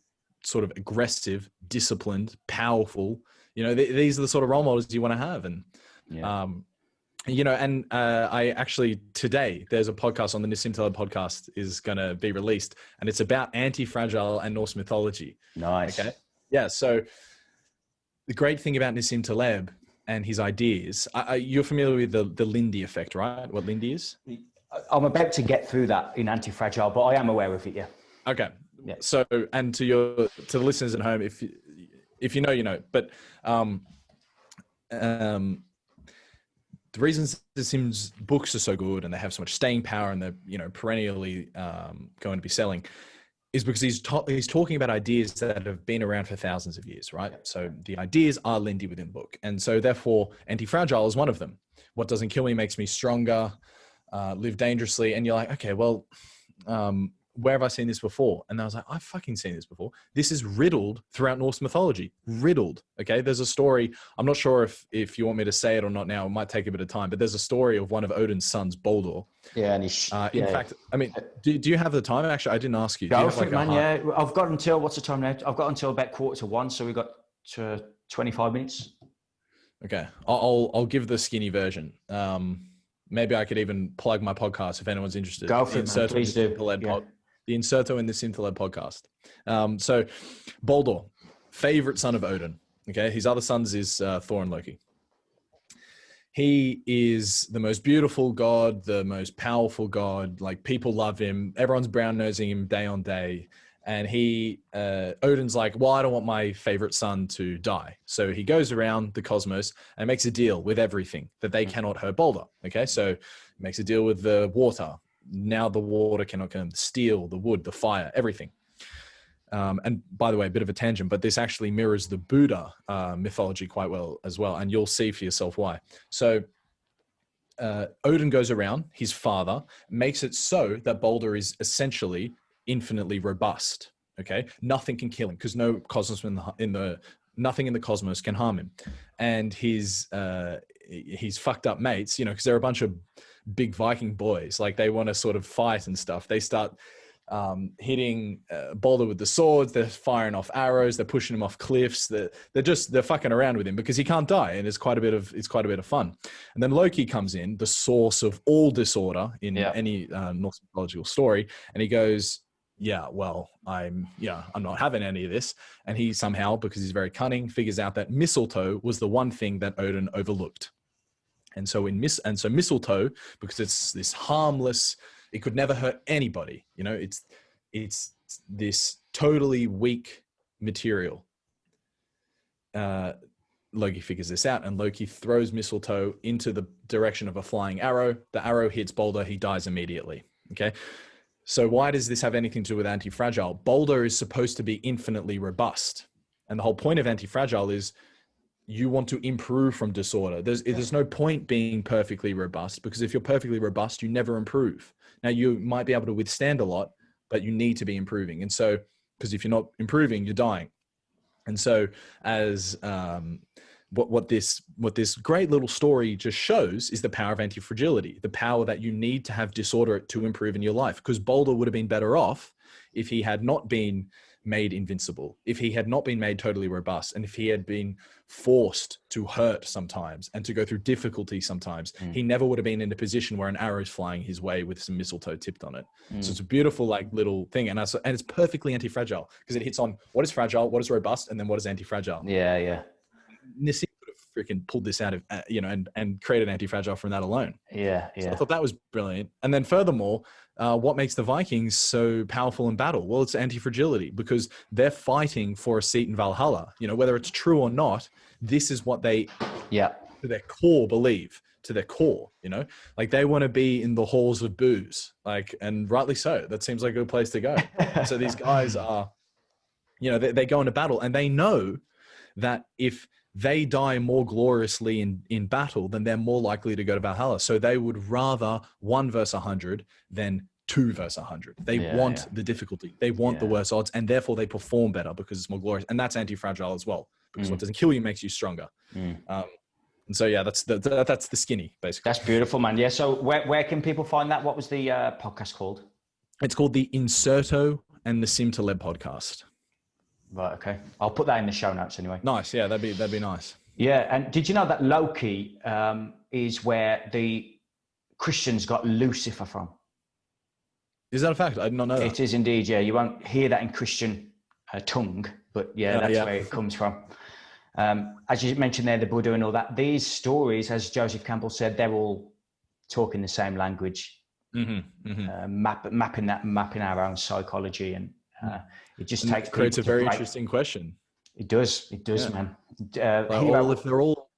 sort of aggressive, disciplined, powerful. These are the sort of role models you want to have. And I actually, today, there's a podcast on the Nassim Taleb podcast is going to be released, and it's about anti-fragile and Norse mythology. Nice. Okay. Yeah. So the great thing about Nassim Taleb and his ideas, you're familiar with the Lindy effect, right? What Lindy is? I'm about to get through that in anti-fragile, but I am aware of it. Yeah. Okay. Yeah. So, and to the listeners at home, if you know, but, the reasons Nassim's books are so good and they have so much staying power and they're, perennially going to be selling is because he's talking about ideas that have been around for thousands of years, right? So the ideas are Lindy within the book. And so therefore anti-fragile is one of them. What doesn't kill me makes me stronger, live dangerously. And you're like, okay, well, where have I seen this before? And I was like, I've fucking seen this before. This is riddled throughout Norse mythology. Riddled. Okay. There's a story. I'm not sure if you want me to say it or not now. It might take a bit of time, but there's a story of one of Odin's sons, Baldur. Yeah. And in fact, I mean, do you have the time? Actually, I didn't ask you. Go for it, man. Yeah. I've got until, what's the time now? I've got until about 1:45. So we've got 25 minutes. Okay. I'll give the skinny version. Maybe I could even plug my podcast if anyone's interested. Go for it, man. Please do. The Inserto in the Nassim Taleb podcast. So Baldur, favorite son of Odin. Okay. His other sons is Thor and Loki. He is the most beautiful god, the most powerful god. Like, people love him. Everyone's brown nosing him day on day. And Odin's like, well, I don't want my favorite son to die. So he goes around the cosmos and makes a deal with everything that they cannot hurt Baldur. Okay. So he makes a deal with the water. Now the water cannot come, steel, the wood, the fire, everything. And by the way, a bit of a tangent, but this actually mirrors the Buddha mythology quite well as well. And you'll see for yourself why. So Odin goes around, his father, makes it so that Baldur is essentially infinitely robust. Okay. Nothing can kill him because no cosmos nothing in the cosmos can harm him. And his fucked up mates, because they're a bunch of big Viking boys, like they want to sort of fight and stuff. They start hitting Baldur with the swords. They're firing off arrows. They're pushing him off cliffs. They're fucking around with him because he can't die, and it's quite a bit of fun. And then Loki comes in, the source of all disorder in any Norse mythological story, and he goes, yeah, well, I'm not having any of this. And he somehow, because he's very cunning, figures out that mistletoe was the one thing that Odin overlooked. And so mistletoe, because it's this harmless, it could never hurt anybody. It's this totally weak material. Loki figures this out, and Loki throws mistletoe into the direction of a flying arrow. The arrow hits Baldur. He dies immediately. Okay. So why does this have anything to do with anti-fragile? Baldur is supposed to be infinitely robust. And the whole point of anti-fragile is you want to improve from disorder. There's no point being perfectly robust, because if you're perfectly robust, you never improve. Now, you might be able to withstand a lot, but you need to be improving. And so, because if you're not improving, you're dying. And so, as what this great little story just shows is the power of anti-fragility, the power that you need to have disorder to improve in your life. Because Boulder would have been better off if he had not been made invincible, if he had not been made totally robust, and if he had been forced to hurt sometimes and to go through difficulty sometimes. He never would have been in a position where an arrow is flying his way with some mistletoe tipped on it. So it's a beautiful like little thing, and it's perfectly anti-fragile, because it hits on what is fragile, what is robust, and then what is anti-fragile. Yeah. Nassim could have freaking pulled this out of and created anti-fragile from that alone. Yeah. So I thought that was brilliant. And then furthermore, what makes the Vikings so powerful in battle? Well, it's anti-fragility, because they're fighting for a seat in Valhalla. Whether it's true or not, this is what they, to their core, believe. To their core, like they want to be in the halls of booze, and rightly so. That seems like a good place to go. So these guys are, they go into battle, and they know that if they die more gloriously in battle, then they're more likely to go to Valhalla. So they would rather 1 versus 100 than 2 versus 100. They want the difficulty. They want the worse odds, and therefore they perform better because it's more glorious. And that's anti-fragile as well, because what doesn't kill you makes you stronger. And so, that's the skinny, basically. That's beautiful, man. Yeah. So where can people find that? What was the podcast called? It's called the Inserto and Nassim Taleb podcast. Right. Okay. I'll put that in the show notes anyway. Nice. Yeah, that'd be nice. Yeah. And did you know that Loki is where the Christians got Lucifer from? Is that a fact? I did not know that. It is indeed. Yeah. You won't hear that in Christian tongue, but that's where it comes from. As you mentioned there, the Buddha and all that, these stories, as Joseph Campbell said, they're all talking the same language, mapping our own psychology, and it just creates a very interesting question. It does, man. If they're all,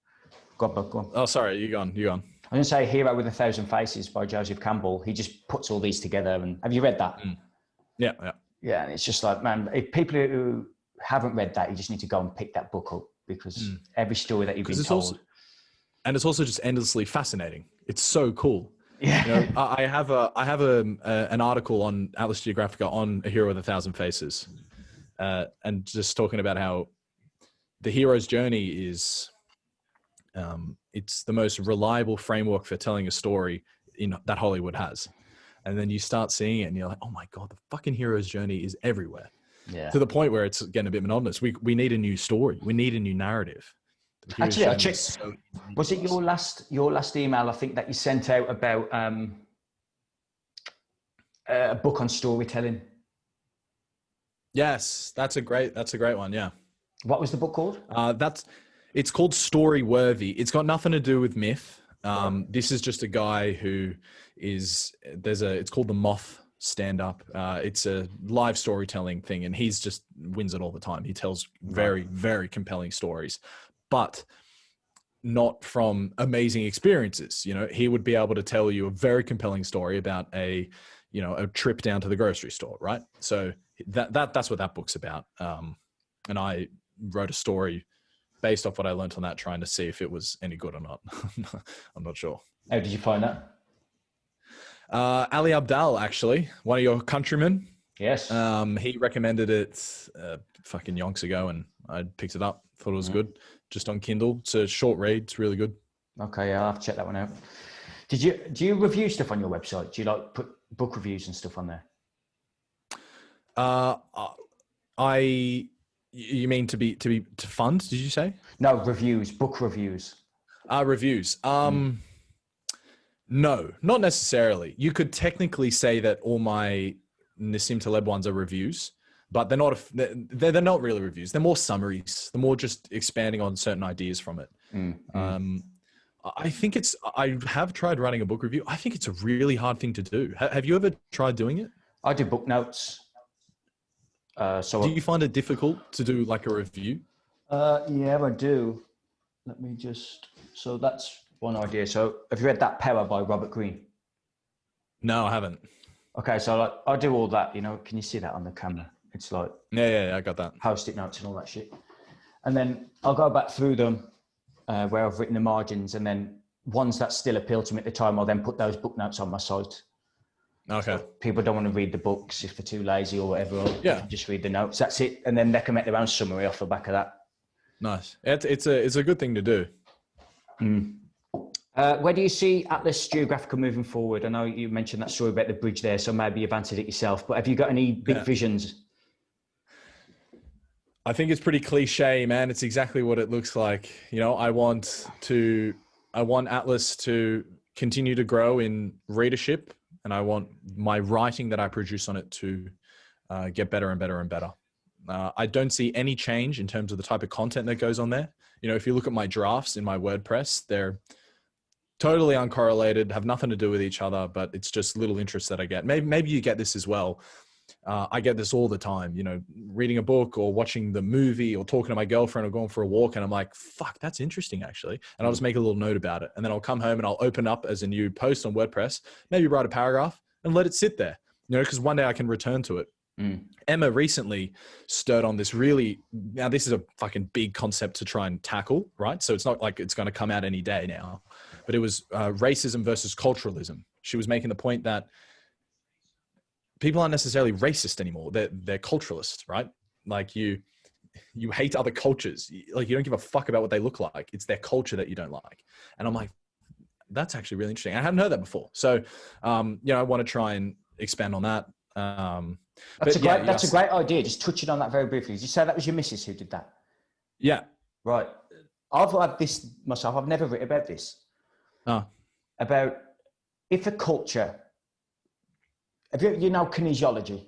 go on. Oh, sorry, you go on. I was going to say Hero with a Thousand Faces by Joseph Campbell. He just puts all these together. And have you read that? Yeah. And it's just like, man, if people who haven't read that, you just need to go and pick that book up, because every story that you've been told. And it's also just endlessly fascinating. It's so cool. Yeah. I have an article on Atlas Geographica on A Hero with a Thousand Faces, and just talking about how the hero's journey is, it's the most reliable framework for telling a story that Hollywood has. And then you start seeing it and you're like, oh my God, the fucking hero's journey is everywhere. Yeah. To the point where it's getting a bit monotonous. We need a new story. We need a new narrative. Actually, I checked. Was it your last email? I think that you sent out about a book on storytelling. Yes, that's a great one. Yeah. What was the book called? It's called Story Worthy. It's got nothing to do with myth. This is just a guy who it's called the Moth stand up. It's a live storytelling thing, and he's just wins it all the time. He tells very, very compelling stories, but not from amazing experiences. He would be able to tell you a very compelling story about a trip down to the grocery store, right? So that's what that book's about. And I wrote a story based off what I learned on that, trying to see if it was any good or not. I'm not sure. How did you find that? Ali Abdal, actually, one of your countrymen. Yes. He recommended it fucking yonks ago, and I picked it up. Thought it was good. Just on Kindle. It's a short read. It's really good. Okay, I'll have to check that one out. Do you review stuff on your website? Do you put book reviews and stuff on there? You mean to fund? Did you say? No, reviews, book reviews. Reviews. No, not necessarily. You could technically say that all my Nassim Taleb ones are reviews, but they're not. They're not really reviews. They're more summaries. They're more just expanding on certain ideas from it. I think I have tried writing a book review. I think it's a really hard thing to do. Have you ever tried doing it? I do book notes. Do you find it difficult to do like a review? Yeah, I do. So that's one idea. So have you read That Power by Robert Greene? No, I haven't. Okay, so I do all that, can you see that on the camera? It's like... Yeah, I got that. Post-it notes and all that shit. And then I'll go back through them where I've written the margins, and then ones that still appeal to me at the time, I'll then put those book notes on my site. Okay. So people don't want to read the books if they're too lazy or whatever, or they Yeah. can just read the notes. That's it. And then they can make their own summary off the back of that. Nice. It's a good thing to do. Where do you see Atlas Geographica moving forward? I know you mentioned that story about the bridge there, so maybe you've answered it yourself, but have you got any big visions? I think it's pretty cliche, man. It's exactly what it looks like. You know, I want Atlas to continue to grow in readership, and I want my writing that I produce on it to get better and better and better. I don't see any change in terms of the type of content that goes on there. You know, if you look at my drafts in my WordPress, they're totally uncorrelated, have nothing to do with each other, but it's just little interests that I get. Maybe you get this as well. I get this all the time, you know, reading a book or watching the movie or talking to my girlfriend or going for a walk. And I'm like, fuck, that's interesting actually. And I'll just make a little note about it. And then I'll come home and I'll open up as a new post on WordPress, maybe write a paragraph and let it sit there, you know, because one day I can return to it. Emma recently stirred on this now this is a fucking big concept to try and tackle, right? So it's not like it's going to come out any day now, but it was racism versus culturalism. She was making the point that people aren't necessarily racist anymore. They're culturalists, right? Like you hate other cultures. Like you don't give a fuck about what they look like. It's their culture that you don't like. And I'm like, that's actually really interesting. I hadn't heard that before. So, you know, I want to try and expand on that. That's a great idea. Just touching on that very briefly. Did you say that was your missus who did that? Yeah. Right. I've had this myself. I've never written about this. About if a culture. Have you know kinesiology?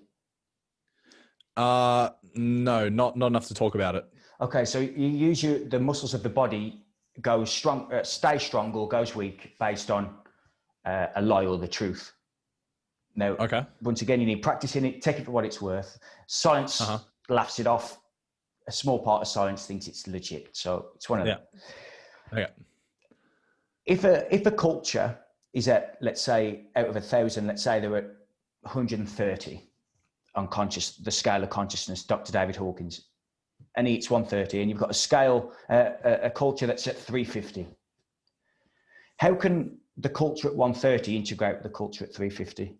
No, not enough to talk about it. Okay, so you use the muscles of the body goes strong, stay strong or goes weak based on a lie or the truth. Now, once again, you need practice in it. Take it for what it's worth. Science laughs it off. A small part of science thinks it's legit. So it's one of them. Okay. If a culture is at, let's say, out of 1,000, let's say they're at 130 on the scale of consciousness, Dr. David Hawkins, and it's 130, and you've got a scale, a culture that's at 350. How can the culture at 130 integrate with the culture at 350?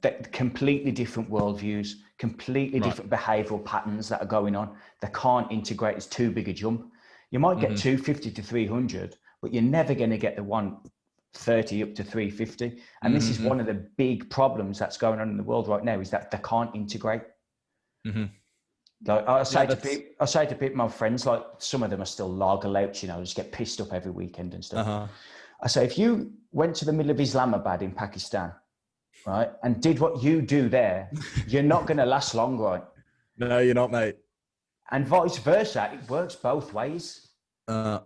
That completely different worldviews, completely different behavioral patterns that are going on. They can't integrate. It's too big a jump. You might get 250 to 300, but you're never going to get the 130 up to 350. And this is one of the big problems that's going on in the world right now, is that they can't integrate. Like I say to people, my friends, like some of them are still lager louts, you know, just get pissed up every weekend and stuff. I say, if you went to the middle of Islamabad in Pakistan, right, and did what you do there, you're not going to last long, right? No, you're not, mate. And vice versa. It works both ways. And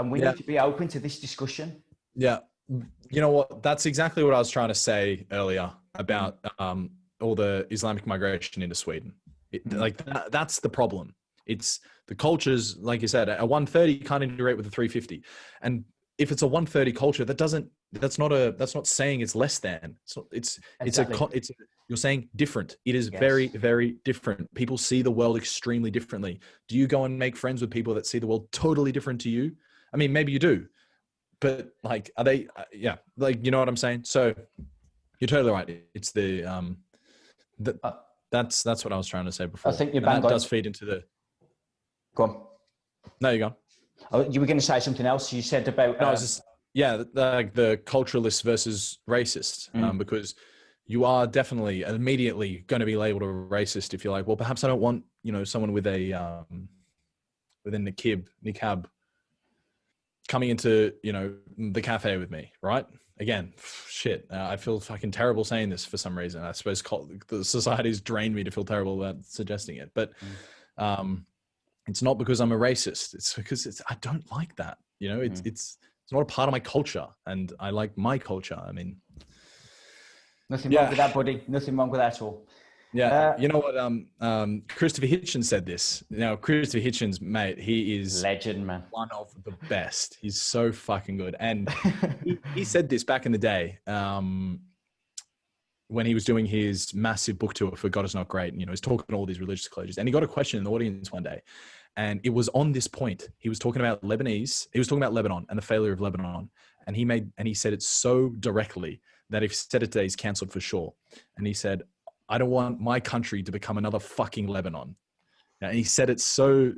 we need to be open to this discussion. Yeah. You know what? That's exactly what I was trying to say earlier about all the Islamic migration into Sweden. That's the problem. It's the cultures, like you said, a 130 can't integrate with a 350. And if it's a 130 culture, that's not saying it's less than. You're saying different. It is very, very different. People see the world extremely differently. Do you go and make friends with people that see the world totally different to you? I mean, maybe you do, but like, are they? Like, you know what I'm saying? So you're totally right. It's that's what I was trying to say before. I think that does feed into the. Go on. No, you go. Oh, you were going to say something else. You said about. No, I was just the culturalist versus racist, because you are definitely immediately going to be labeled a racist if you're like, well, perhaps I don't want, you know, someone with a within the niqab coming into, you know, the cafe with me, right? Again, shit, I feel fucking terrible saying this for some reason. I suppose the society's drained me to feel terrible about suggesting it, but it's not because I'm a racist. It's because I don't like that. You know, it's not a part of my culture, and I like my culture. I mean, nothing wrong with that, buddy. Nothing wrong with that at all. Yeah. You know what? Christopher Hitchens said this. Now, Christopher Hitchens, mate, he is legend, man. One of the best. He's so fucking good. And he said this back in the day. when he was doing his massive book tour for God Is Not Great, he's talking to all these religious clergies, and he got a question in the audience one day, and it was on this point. He was talking about Lebanon and the failure of Lebanon, and he said it so directly that if he said it today, he's cancelled for sure. And he said, I don't want my country to become another fucking Lebanon. And he said it so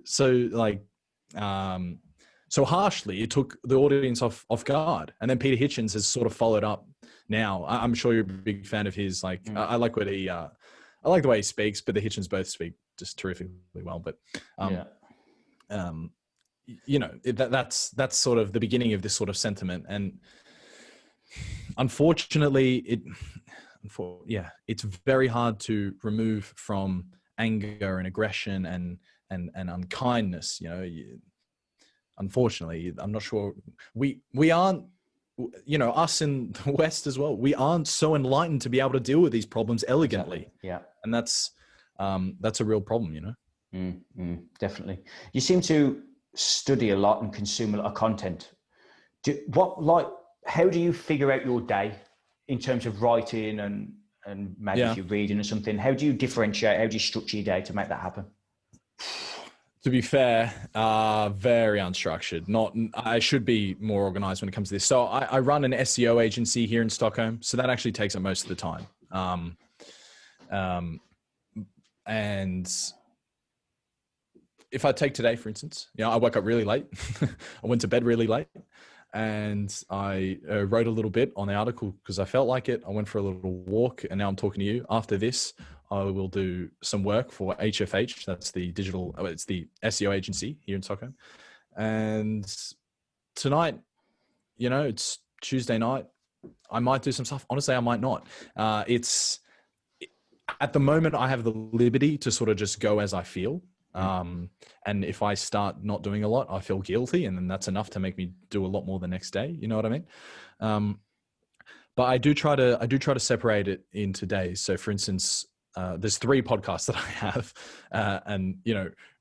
harshly, it took the audience off guard. And then Peter Hitchens has sort of followed up now. I'm sure you're a big fan of his. I like what I like the way he speaks, but the Hitchens both speak just terrifically well. But that's sort of the beginning of this sort of sentiment. And unfortunately, it's very hard to remove from anger and aggression and unkindness. Unfortunately, I'm not sure we aren't, us in the West as well, we aren't so enlightened to be able to deal with these problems elegantly. Exactly. Yeah. And that's a real problem, Definitely. You seem to study a lot and consume a lot of content. How do you figure out your day in terms of writing and maybe if you're reading or something? How do you differentiate? How do you structure your day to make that happen? To be fair, very unstructured. I should be more organized when it comes to this. So I run an SEO agency here in Stockholm. So that actually takes up most of the time. And if I take today, for instance, I woke up really late. I went to bed really late, and I wrote a little bit on the article because I felt like it. I went for a little walk, and now I'm talking to you. After this, I will do some work for HFH. That's it's the SEO agency here in Stockholm. And tonight, it's Tuesday night. I might do some stuff. Honestly, I might not. At the moment, I have the liberty to sort of just go as I feel. And if I start not doing a lot, I feel guilty, and then that's enough to make me do a lot more the next day. You know what I mean? But I do try to separate it into days. So for instance, there's 3 podcasts that I have, and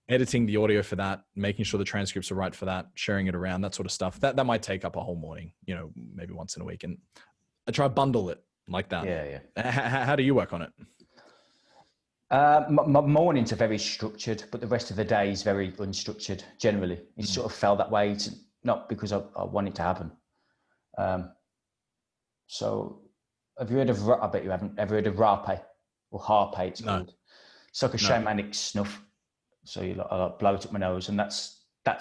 editing the audio for that, making sure the transcripts are right for that, sharing it around, that sort of stuff. That might take up a whole morning, maybe once in a week, and I try to bundle it like that. Yeah. How do you work on it? My mornings are very structured, but the rest of the day is very unstructured. Generally, it sort of felt that way. It's not because I want it to happen. So, have you heard of? I bet you haven't ever heard of rape or harpe. It's called. It's like a shamanic snuff. So I blow it up my nose, and that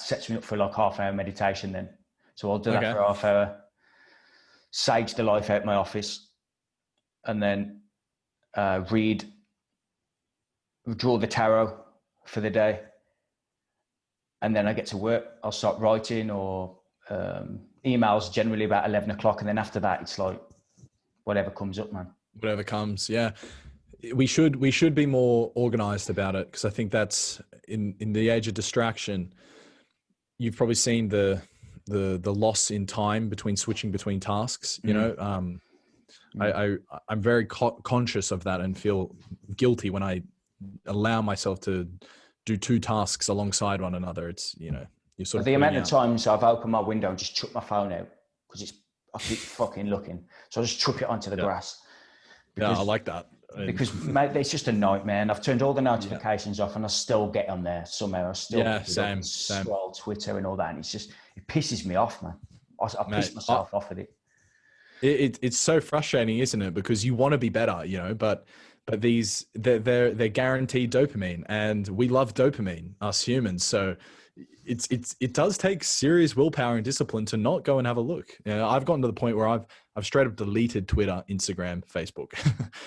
sets me up for like half-hour meditation. Then, so I'll do that for half hour. Sage the life out my office, and then read. Draw the tarot for the day, and then I get to work. I'll start writing or emails generally about 11 o'clock, and then after that it's like whatever comes up, man. Whatever comes. Yeah, we should be more organized about it, because I think that's in the age of distraction. You've probably seen the loss in time between switching between tasks. I'm very conscious of that and feel guilty when I allow myself to do 2 tasks alongside one another. It's you're sort of the amount of times I've opened my window and just chucked my phone out because I keep fucking looking, so I just chuck it onto the grass. I like that, because mate, it's just a nightmare. And I've turned all the notifications off, and I still get on there somehow. I still same. Scroll Twitter and all that, and it pisses me off, man. I piss myself off at it. It's so frustrating, isn't it? Because you want to be better, but they're guaranteed dopamine, and we love dopamine, us humans. So it does take serious willpower and discipline to not go and have a look. I've gotten to the point where I've straight up deleted Twitter, Instagram, Facebook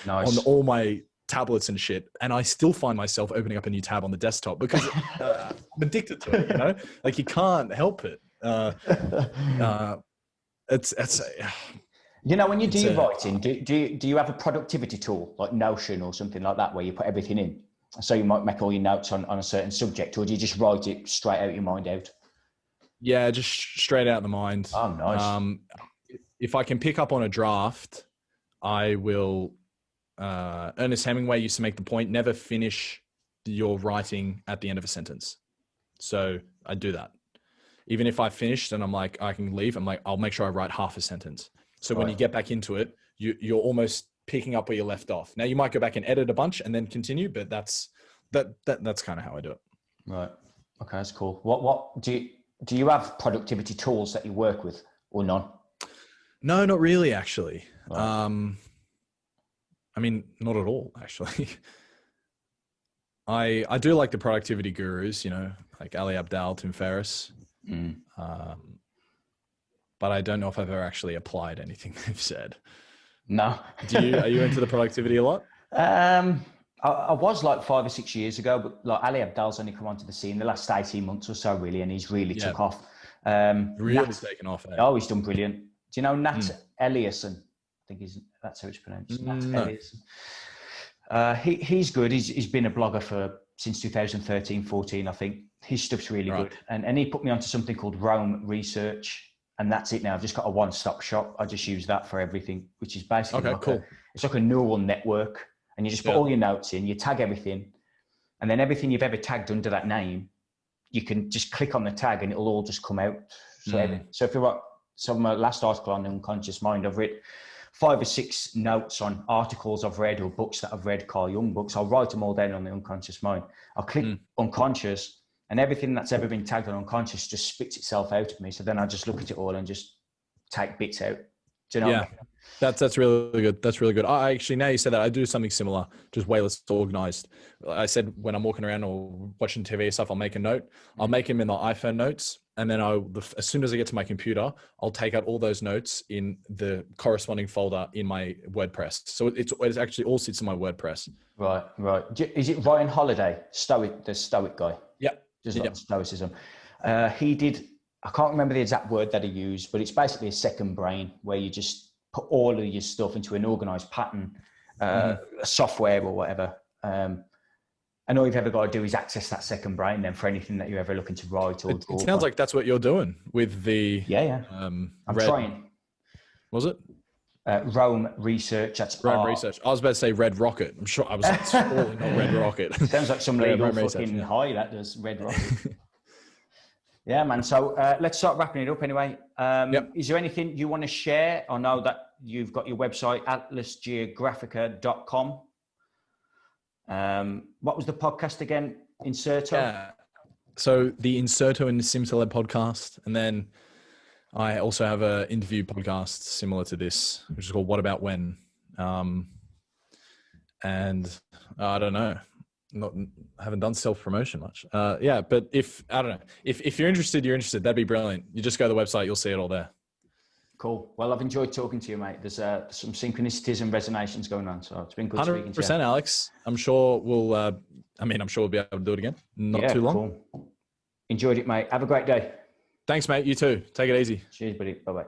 on all my tablets and shit, and I still find myself opening up a new tab on the desktop because I'm addicted to it. Like you can't help it. It's. When you do writing, do you have a productivity tool like Notion or something like that where you put everything in? So you might make all your notes on a certain subject, or do you just write it straight out your mind out? Yeah, just straight out the mind. Oh, nice. If I can pick up on a draft, I will. Ernest Hemingway used to make the point: never finish your writing at the end of a sentence. So I do that. Even if I finished and I'm like, I can leave, I'm like, I'll make sure I write half a sentence. So when you get back into it, you're almost picking up where you left off. Now you might go back and edit a bunch and then continue, but that's kind of how I do it. Right. Okay, that's cool. What do you have productivity tools that you work with or none? No, not really, actually. Right. I mean, not at all, actually. I do like the productivity gurus, you know, like Ali Abdaal, Tim Ferris. But I don't know if I've ever actually applied anything they've said. No. Are you into the productivity a lot? I was like 5 or 6 years ago, but like Ali Abdaal's only come onto the scene the last 18 months or so, really, and he's really took off. Really taken off. Eh? Oh, he's done brilliant. Do you know Nat Eliasson? I think that's how it's pronounced. Nat Eliasson. He's good. He's been a blogger since 2013, 14, I think. His stuff's really good. And he put me onto something called Rome Research. And that's it now. I've just got a one-stop shop. I just use that for everything, which is basically it's like a neural network. And you just put all your notes in, you tag everything. And then everything you've ever tagged under that name, you can just click on the tag and it'll all just come out. So if you write my last article on the unconscious mind, I've written 5 or 6 notes on articles I've read or books that I've read, Carl Jung books. I'll write them all down on the unconscious mind. I'll click unconscious, and everything that's ever been tagged on unconscious just spits itself out of me. So then I just look at it all and just take bits out. Do you know? Yeah, that's really good. That's really good. I actually, now you said that, I do something similar, just way less organized. I said when I'm walking around or watching TV and stuff, I'll make a note. I'll make them in the iPhone notes. And then as soon as I get to my computer, I'll take out all those notes in the corresponding folder in my WordPress. So it actually all sits in my WordPress. Right. Is it Ryan Holiday, the Stoic guy? Yeah. Just like Stoicism. He did, I can't remember the exact word that he used, but it's basically a second brain where you just put all of your stuff into an organized pattern, software or whatever. And all you've ever got to do is access that second brain then for anything that you're ever looking to write or draw. It sounds like that's what you're doing with the... I'm trying. Was it? Rome Research. That's Rome Research. I was about to say Red Rocket. I'm sure I was totally not Red Rocket. Sounds like some legal fucking high that does, Red Rocket. Yeah, man. So let's start wrapping it up anyway. Is there anything you want to share? I know that you've got your website, atlasgeographica.com. What was the podcast again? Inserto? Yeah. So the Inserto and Nassim Taleb podcast. And then I also have an interview podcast similar to this, which is called What About When? And I don't know. Haven't done self-promotion much. But if you're interested, that'd be brilliant. You just go to the website, you'll see it all there. Cool. Well, I've enjoyed talking to you, mate. There's some synchronicities and resonations going on, so it's been good speaking to you. 100%, Alex. I'm sure we'll be able to do it again. Not too long. Cool. Enjoyed it, mate. Have a great day. Thanks, mate. You too. Take it easy. Cheers, buddy. Bye-bye.